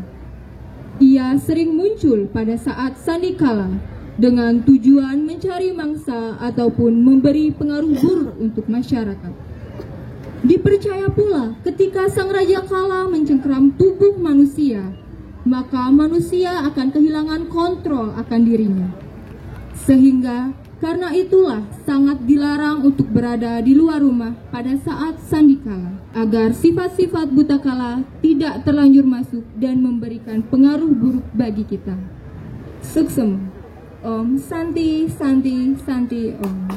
Ia sering muncul pada saat sandikala dengan tujuan mencari mangsa ataupun memberi pengaruh buruk untuk masyarakat. Dipercaya pula ketika Sang Raja Kala mencengkeram tubuh manusia, maka manusia akan kehilangan kontrol akan dirinya. Sehingga karena itulah sangat dilarang untuk berada di luar rumah pada saat sandikala, agar sifat-sifat buta kala tidak terlanjur masuk dan memberikan pengaruh buruk bagi kita. Suksema. Om Santi Santi Santi Om.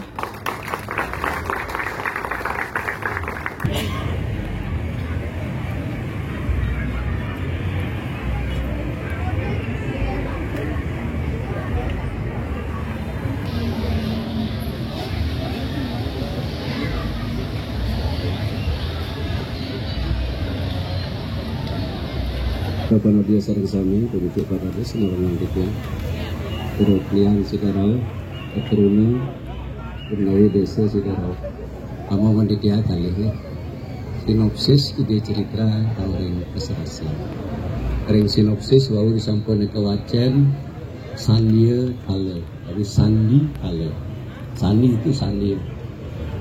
Bapak Nadia Sarang Sami, Pemimpin Parade Semarang Langkitnya, Perutlian Sikarau, Keturunan, Purnawi Desa Sikarau, Amo Manditia Talih, Sinopsis ide cerita tahun keserasi. Ring sinopsis wau disampun ke wacan Sandia Kale, tapi Sandi Kale. Sandi itu Sandi.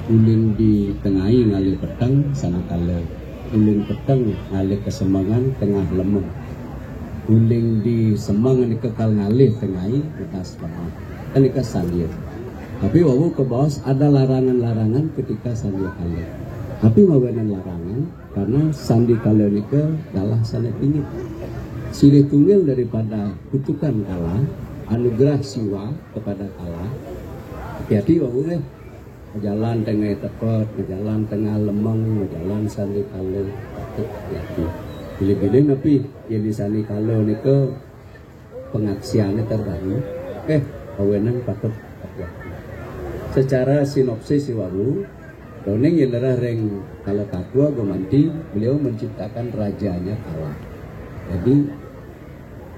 Ulin di tengahi ngalih petang sana Kale. Ulin petang ngalih kesemangan tengah lemah. Uling di semangan kekal ngalih tengahi atas lemah. Kan ikas Sandia. Tapi wau ke bawah ada larangan-larangan ketika Sandia Kale. Tapi mawanan larangan karena Sandi Kale nika dalah sana tinggi. silih tunggal daripada kutukan kalah, anugerah siwa kepada kalah. Hati-hati wau deh. Jalan tengah tepet, jalan tengah lemeng, jalan sandi kalau hati-hati. Bila-bila tapi yang di sandi kalau ni ke pengaksiannya terbaru. Awenan patut hati-hati. Secara sinopsis siwaru, Doneng yang lerah reng kalau takwa gomanti, beliau menciptakan rajanya kalah. Jadi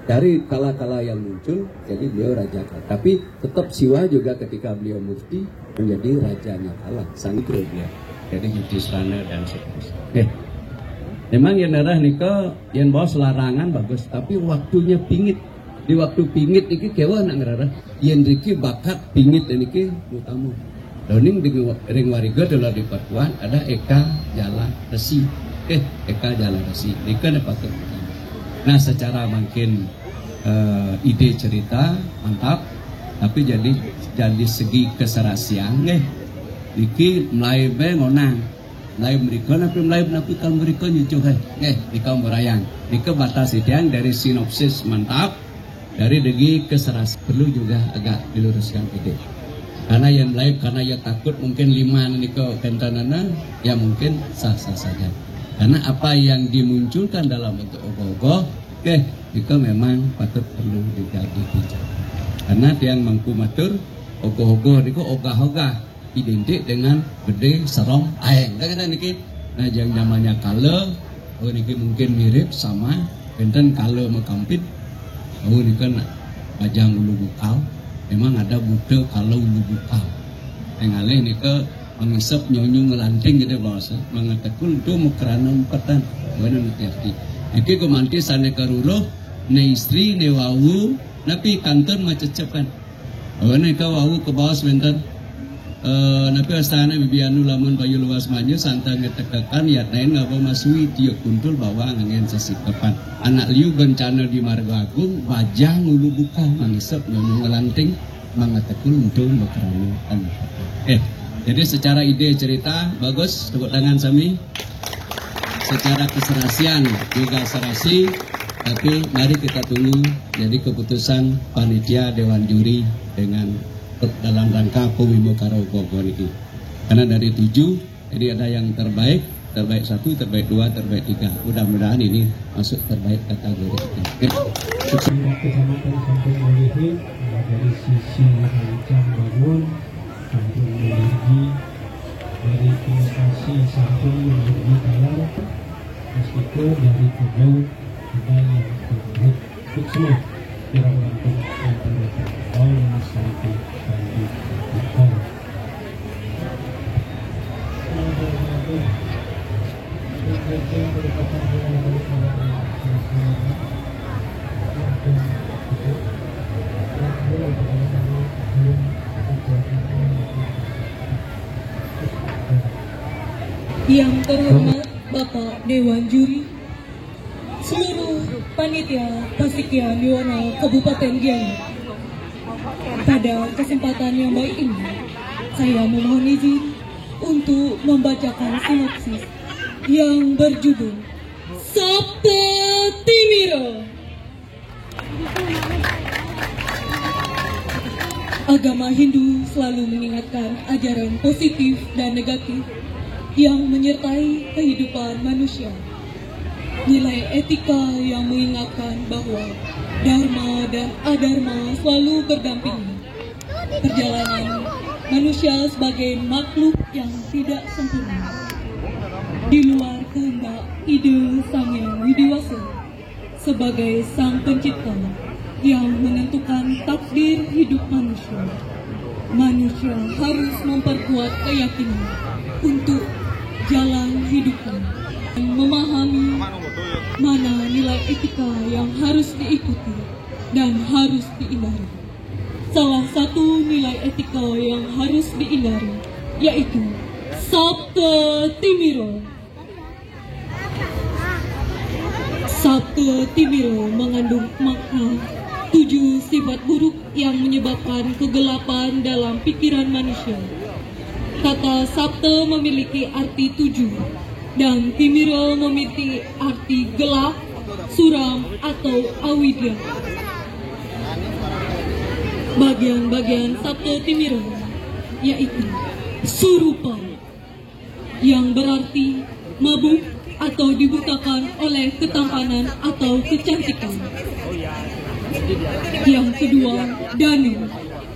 dari kala-kala yang muncul, jadi beliau raja kalah. Tapi tetap siwa juga ketika beliau mufti menjadi rajanya kalah. Sang itu dia. Jadi Yudhisthana dan seterusnya. Memang yang lerah nika yang bawa larangan bagus, tapi waktunya pingit. Di waktu pingit iki kewa nak ngerara yen riki bakat pingit niki utama. Doning dengan ring wariga adalah di Pakuan ada Eka Jala Resi. Eka Jala Resi. Nika dapat. Nah, secara mungkin ide cerita mantap, tapi jadi segi keserasian iki mulai ngonang. Mulai mereka tapi kalau mereka nyucuh nika merayang. Nika batas ideang dari sinopsis mantap. Dari degi keserasian perlu juga agak diluruskan ide. Karena yang lain karena ya takut mungkin 5 niko kentanana ya mungkin sah-sah saja. Karena apa yang dimunculkan dalam bentuk ogoh-ogoh, itu memang patut perlu juga dibicarakan. Karena tiang mangku matur ogoh-ogoh niko ogah-ogah identik dengan gede serong aeng. Kan niki. Nah, yang namanya kale, niki mungkin mirip sama benten kale mekampit. Ini kan pajang ulu bukal, memang ada Buddha kalau ulu bukal. Yang alih ini ke mengisap nyonyo ngelanting gitu bahasa, mengatakan itu mukrana mukatan, mana nanti. Iki kemanti sana karuroh, ne istri ne wawu, napi kantor macecepan. Mana kau wawu ke bawah sebentar. Napi astana bibianu lamun payu luas maju santang ngetekakan ya lain ngapa masui tiuk kuntul bawa ngangen sesikapan anak liu bencana di Marga Agung bajang ulu buka mangisep nyonyo ngelanting mangatekul untuk bekerana jadi secara ide cerita bagus tepuk tangan sami secara keserasian juga serasi tapi mari kita tunggu jadi keputusan panitia Dewan Juri dengan dalam rangka Pemilu Karo Bogor ini. Karena dari 7, jadi ada yang terbaik 1, terbaik 2, terbaik 3. Mudah-mudahan ini masuk terbaik kategori 3. Kecamatan Sampung Melihi dari sisi rancang bangun, Sampung Melihi, dari inovasi Sampung Melihi Kalar, meskipun dari Kebau ada yang terbaik. Untuk semua kira-kira yang terbaik. All sampai Yang terhormat Bapak Dewan Juri, seluruh panitia Pasikya Niwana Kabupaten Gianyar. Pada kesempatan yang baik ini, saya memohon izin untuk membacakan sinopsis yang berjudul Sabta Timiro. Agama Hindu selalu mengingatkan ajaran positif dan negatif yang menyertai kehidupan manusia. Nilai etika yang mengingatkan bahwa dharma dan adharma selalu berdampingan. Perjalanan manusia sebagai makhluk yang tidak sempurna, di luar kehendak ide Sang Hyang Widiwasa sebagai sang pencipta yang menentukan takdir hidup manusia. Manusia harus memperkuat keyakinan untuk jalan hidupnya, memahami mana nilai etika yang harus diikuti dan harus dihindari. Salah satu nilai etika yang harus dihindari yaitu Sabta Timiro. Sabta Timiro mengandung makna 7 sifat buruk yang menyebabkan kegelapan dalam pikiran manusia. Kata Sabta memiliki arti 7 dan Timiro memiliki arti gelap, suram atau awidya. Bagian-bagian Sabta Timira yaitu surupa, yang berarti mabuk atau dibutakan oleh ketampanan atau kecantikan. Yang kedua, dana,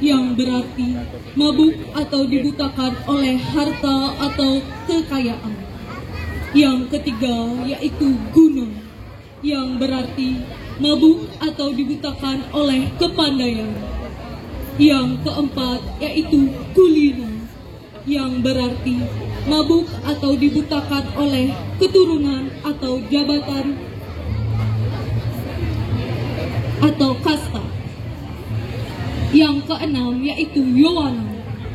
yang berarti mabuk atau dibutakan oleh harta atau kekayaan. Yang ketiga yaitu guna, yang berarti mabuk atau dibutakan oleh kepandaian. Yang keempat yaitu kulina, yang berarti mabuk atau dibutakan oleh keturunan atau jabatan atau kasta. Yang keenam yaitu yowana,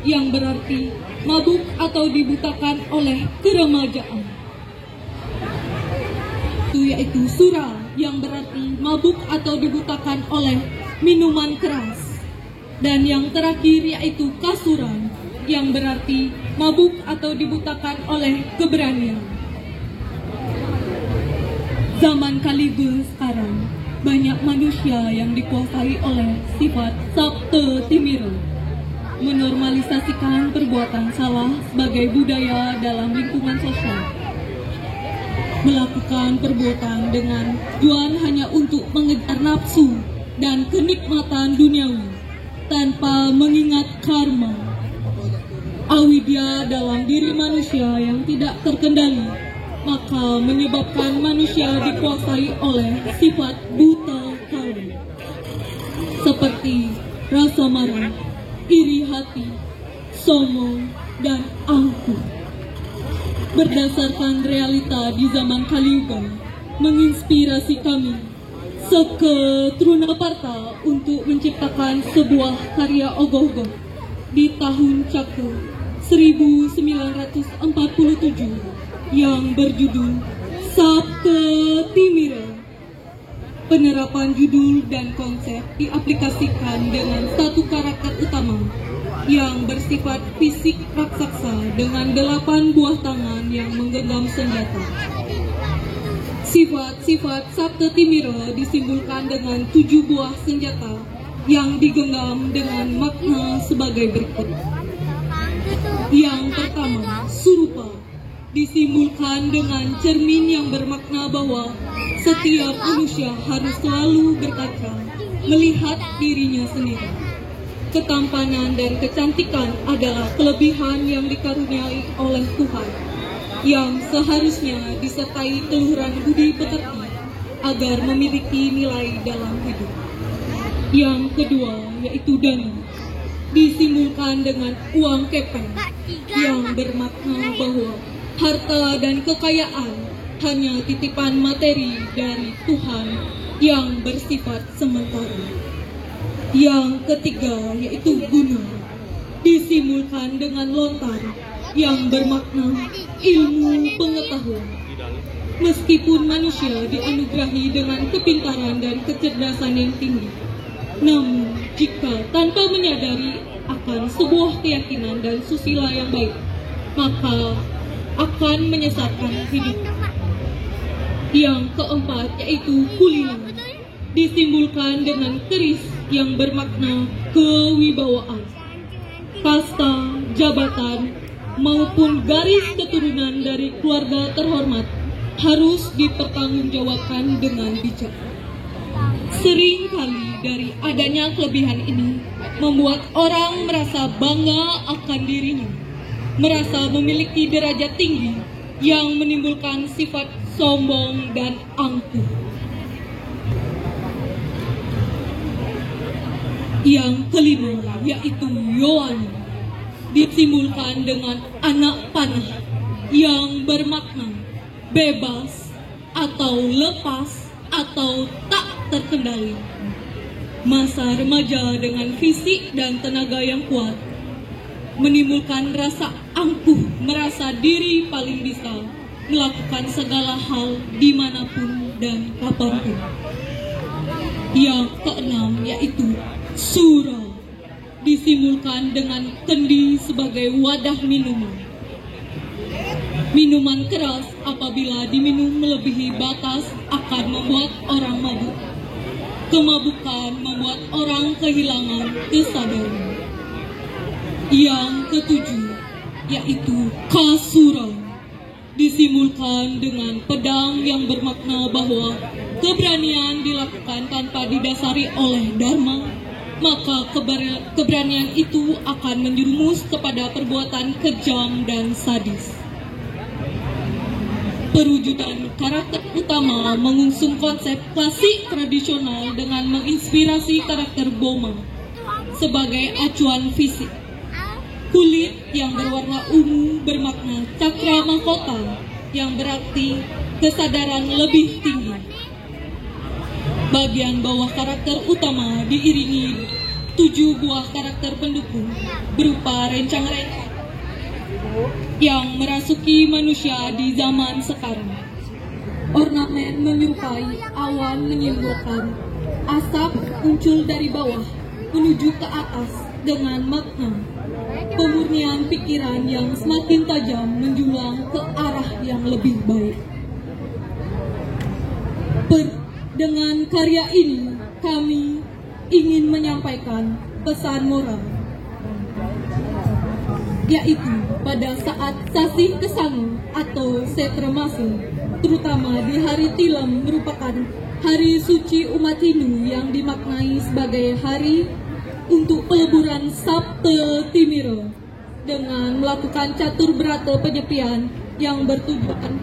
yang berarti mabuk atau dibutakan oleh keremajaan. Itu yaitu sura, yang berarti mabuk atau dibutakan oleh minuman keras. Dan yang terakhir yaitu kasuran, yang berarti mabuk atau dibutakan oleh keberanian. Zaman Kaliga sekarang, banyak manusia yang dikuasai oleh sifat Sabta Timira, menormalisasikan perbuatan salah sebagai budaya dalam lingkungan sosial, melakukan perbuatan dengan tujuan hanya untuk mengejar nafsu dan kenikmatan duniawi tanpa mengingat karma. Awidya dalam diri manusia yang tidak terkendali, maka menyebabkan manusia dikuasai oleh sifat buta kala, seperti rasa marah, iri hati, sombong, dan angkuh. Berdasarkan realita di zaman Kaliuga, menginspirasi kami Seke Trunaparta untuk menciptakan sebuah karya ogoh-ogoh di tahun Caka 1947 yang berjudul Sabta Timira. Penerapan judul dan konsep diaplikasikan dengan satu karakter utama yang bersifat fisik raksasa dengan 8 buah tangan yang menggenggam senjata. Sifat-sifat Sabta Timira disimbolkan dengan 7 buah senjata yang digenggam dengan makna sebagai berikut. Yang pertama, surupa, disimbolkan dengan cermin yang bermakna bahwa setiap manusia harus selalu berkaca, melihat dirinya sendiri. Ketampanan dan kecantikan adalah kelebihan yang dikaruniai oleh Tuhan, yang seharusnya disertai keluhuran budi pekerti agar memiliki nilai dalam hidup. Yang kedua yaitu dana, disimbolkan dengan uang kepeng yang bermakna bahwa harta dan kekayaan hanya titipan materi dari Tuhan yang bersifat sementara. Yang ketiga yaitu guna, disimbolkan dengan lontar yang bermakna ilmu pengetahuan. Meskipun manusia dianugerahi dengan kepintaran dan kecerdasan yang tinggi, namun jika tanpa menyadari akan sebuah keyakinan dan susila yang baik, maka akan menyesatkan hidup. Yang keempat yaitu kulina, disimbolkan dengan keris yang bermakna kewibawaan. Kasta, jabatan, maupun garis keturunan dari keluarga terhormat harus dipertanggungjawabkan dengan bijak. Seringkali dari adanya kelebihan ini membuat orang merasa bangga akan dirinya, merasa memiliki derajat tinggi yang menimbulkan sifat sombong dan angkuh. Yang kelima yaitu yowana, disimbolkan dengan anak panah yang bermakna bebas atau lepas atau tak terkendali. Masa remaja dengan fisik dan tenaga yang kuat menimbulkan rasa angkuh, merasa diri paling bisa melakukan segala hal dimanapun dan kapanpun. Yang keenam yaitu sura, disimbolkan dengan kendi sebagai wadah minuman. Minuman keras apabila diminum melebihi batas akan membuat orang mabuk. Kemabukan membuat orang kehilangan kesadaran. Yang ketujuh, yaitu kasuran, disimulkan dengan pedang yang bermakna bahwa keberanian dilakukan tanpa didasari oleh dharma, maka keberanian itu akan menjerumus kepada perbuatan kejam dan sadis. Perwujudan karakter utama mengusung konsep klasik tradisional dengan menginspirasi karakter Boma sebagai acuan fisik. Kulit yang berwarna ungu bermakna cakra mahkota yang berarti kesadaran lebih tinggi. Bagian bawah karakter utama diiringi 7 buah karakter pendukung berupa rencang-rencang yang merasuki manusia di zaman sekarang. Ornamen menyerupai awan menyimpulkan asap muncul dari bawah menuju ke atas dengan makna pemurnian pikiran yang semakin tajam menjulang ke arah yang lebih baik. Dengan karya ini kami ingin menyampaikan pesan moral, yaitu pada saat Sasih Kesangu atau Setremasi, terutama di hari Tilem merupakan hari suci umat Hindu yang dimaknai sebagai hari untuk peleburan Sabta Timira dengan melakukan catur berata penyepian yang bertujuan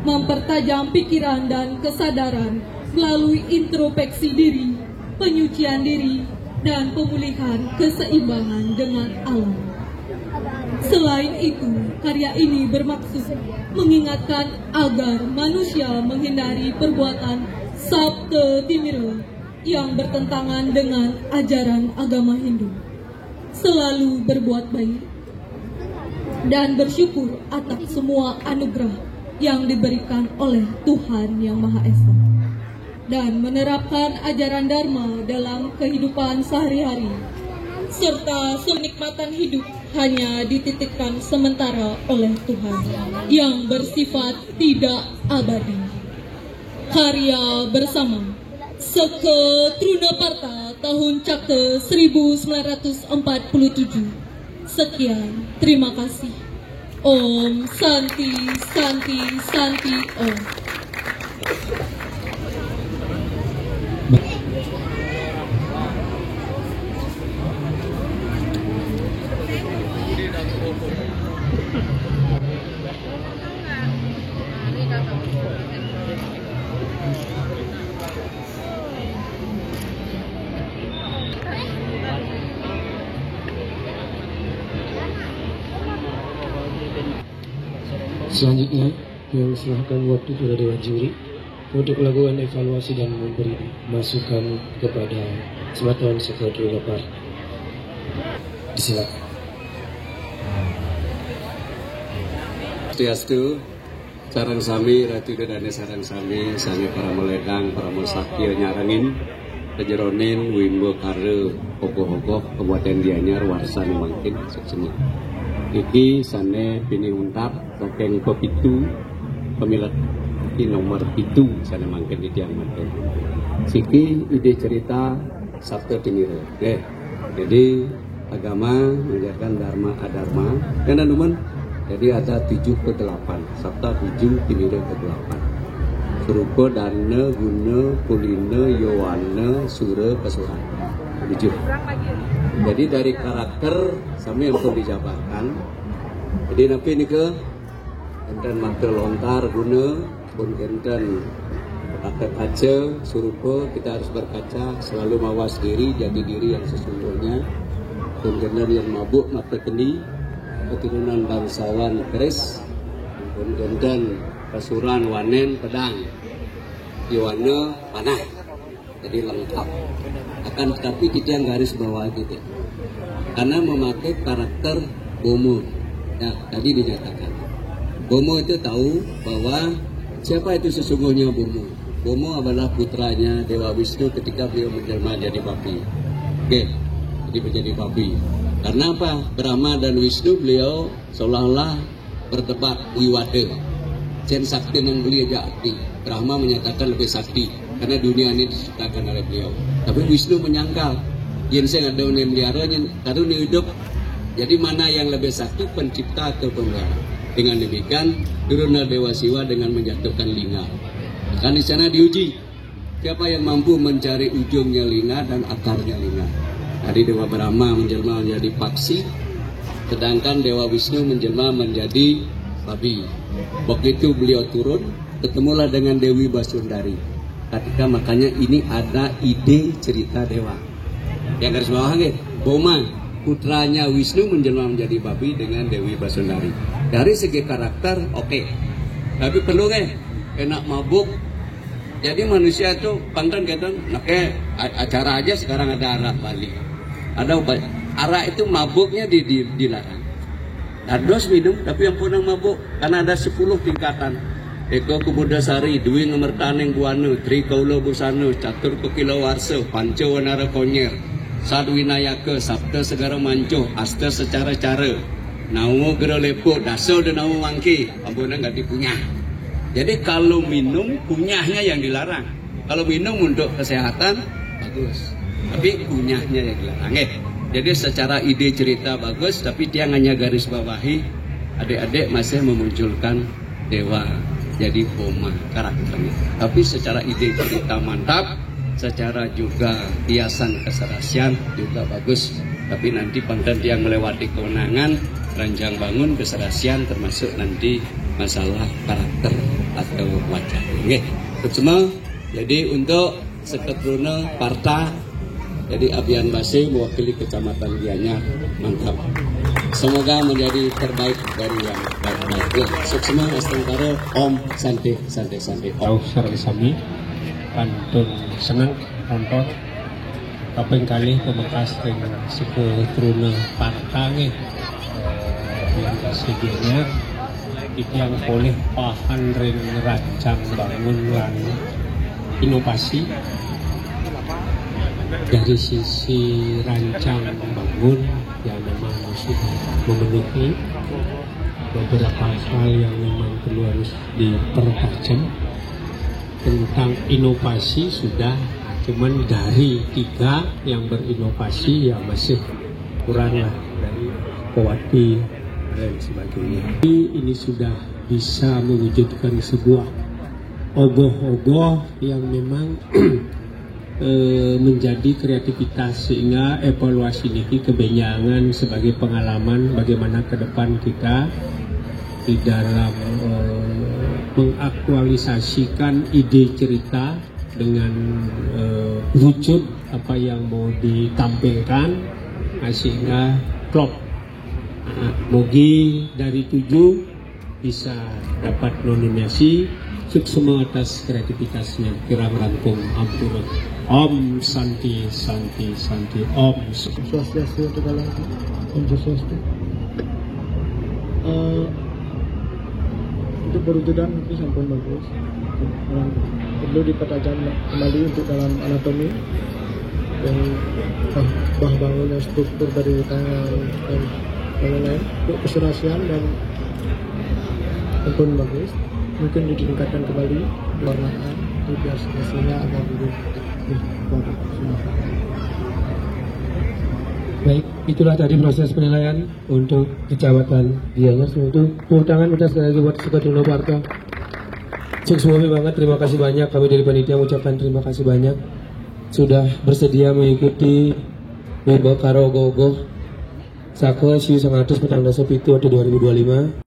mempertajam pikiran dan kesadaran melalui introspeksi diri, penyucian diri, dan pemulihan keseimbangan dengan alam. Selain itu, karya ini bermaksud mengingatkan agar manusia menghindari perbuatan Sabta Timira yang bertentangan dengan ajaran agama Hindu. Selalu berbuat baik dan bersyukur atas semua anugerah yang diberikan oleh Tuhan Yang Maha Esa, dan menerapkan ajaran Dharma dalam kehidupan sehari-hari, serta kenikmatan hidup hanya dititipkan sementara oleh Tuhan yang bersifat tidak abadi. Karya bersama Seke Trunaparta tahun Caka 1947. Sekian, terima kasih. Om Santi Santi Santi Om. Selanjutnya, yang serahkan waktu kepada Dewan Juri untuk melakukan evaluasi dan memberi masukan kepada Sematon Sekretari Lapar. Disilakan. Swastiastu, sarang sami, ratu dadane sarang sami para meledang, para musakya nyarangin, pejeronin, wimbo kare, hokoh-hokoh, kabupaten Gianyar, warsan mangkin, sekseni. Iki sane pini untap, tokeng pepitu, pemilat iki nomor pitu, sane mangkin di tiang mangkin. Siki ide cerita Sabta Timira. Jadi agama mengajarkan dharma adharma, dan teman. Jadi ada 7 ke 8, Sabta 7, Timira ke 8. Surupa, Dana, Guna, Kulina, Yowana, Sura, Kesuran. 7. Jadi dari karakter sampai yang perlu dijabarkan. Jadi napi ini ke enten mata lontar guna pun enten karakter kaca surupa, kita harus berkaca selalu mawas diri, jadi diri yang sesungguhnya. Pun enten yang mabuk mata kendi, keturunan bangsawan keris, pun enten Kesuran, Wanen, Pedang, Yowana, Panah. Jadi lengkap. Akan tetapi kita yang garis bawah gitu, karena memakai karakter Bomo. Ya, tadi dinyatakan Bomo itu tahu bahwa siapa itu sesungguhnya Bomo. Bomo adalah putranya Dewa Wisnu ketika beliau menjelma jadi babi. Oke, jadi menjadi babi. Karena apa? Brahma dan Wisnu beliau seolah-olah berdebat wiwade. Jen sakti yang beli aja akti. Brahma menyatakan lebih sakti karena dunia ini diciptakan oleh beliau. Tapi Wisnu menyangkal. Jen saya ada yang melihara, karena hidup. Jadi mana yang lebih sakti, pencipta atau pemeliharaan? Dengan demikian turunlah Dewa Siwa dengan menjatuhkan lingga. Kan di sana diuji siapa yang mampu mencari ujungnya lingga dan akarnya lingga. Tadi Dewa Brahma menjelma menjadi paksi, sedangkan Dewa Wisnu menjelma menjadi babi. Begitu beliau turun, ketemulah dengan Dewi Basundari. Ketika makanya ini ada ide cerita dewa. Yang garis bawah Boma, putranya Wisnu menjelma menjadi babi dengan Dewi Basundari. Dari segi karakter oke. Tapi perlu enak mabuk. Jadi manusia itu pangkan acara aja sekarang ada arak Bali. Ada obat. Arak itu mabuknya dilarang. Dardos minum, tapi yang punang mabuk karena ada 10 tingkatan. Eko Kubudasari, Dwi Ngemertaneng Buanu, Tri Kaulo Busanu, Catur Kukilo Warso, Panco Wanara Konyer, Sadwinayaka, Sabta Segara Manco, Asta Secara Cara, Naungo Gero Lepo, Daso dan Naungo Mangki, Ambona nggak dipunyah. Jadi kalau minum, kunyahnya yang dilarang. Kalau minum untuk kesehatan, bagus. Tapi kunyahnya yang dilarang. Jadi secara ide cerita bagus, tapi dia hanya garis bawahi, adik-adik masih memunculkan dewa. Jadi Boma karakternya. Tapi secara ide cerita mantap, secara juga hiasan keserasian juga bagus. Tapi nanti pangkat yang melewati kewenangan, ranjang bangun keserasian termasuk nanti masalah karakter atau wajah. Semua. Jadi untuk Seketruna Parta, jadi Abian Base mewakili Kecamatan Gianyar, mantap. Semoga menjadi terbaik dari yang baik-baik. Sukses Astengkaro, Om Santi. Tahu secara sami, pantun senang nonton. Kaping kali pemekas dengan Seketruna Parta yang Gianyar. Itu yang boleh pahan ring rancang bangun lan inovasi dari sisi rancang bangun yang memang sudah memenuhi beberapa hal yang memang perlu harus dipertajam. Tentang inovasi sudah, cuman dari 3 yang berinovasi ya masih kurang lah, dari Kowati dan sebagainya. Ini sudah bisa mewujudkan sebuah ogoh-ogoh yang memang menjadi kreativitas, sehingga evaluasi ini kebenyangan sebagai pengalaman bagaimana ke depan kita di dalam mengaktualisasikan ide cerita dengan wujud apa yang mau ditampilkan, sehingga klop. Mogi dari 7 bisa dapat nominasi. Sukses atas kreativitasnya. Kira merangkum ampun. Om Santi Om Swastiastu segala Om Swastiastu. Untuk perwujudan itu sampun bagus. Perlu dipertajam kembali untuk dalam anatomi dan bangunnya struktur dari tangan dan lain-lain. Untuk keserasian dan sampun bagus. Mungkin ditingkatkan kembali warnaan biar hasilnya agak lebih Baik, itulah tadi proses penilaian untuk Kecamatan Gianyar. Untuk tepuk tangan kita sekali lagi buat Seketruna Parta. Sukses banget, terima kasih banyak. Kami dari panitia mengucapkan terima kasih banyak sudah bersedia mengikuti Lomba Karo Gogoh Saka Siu 100 Petang Dasa Pitu 2025.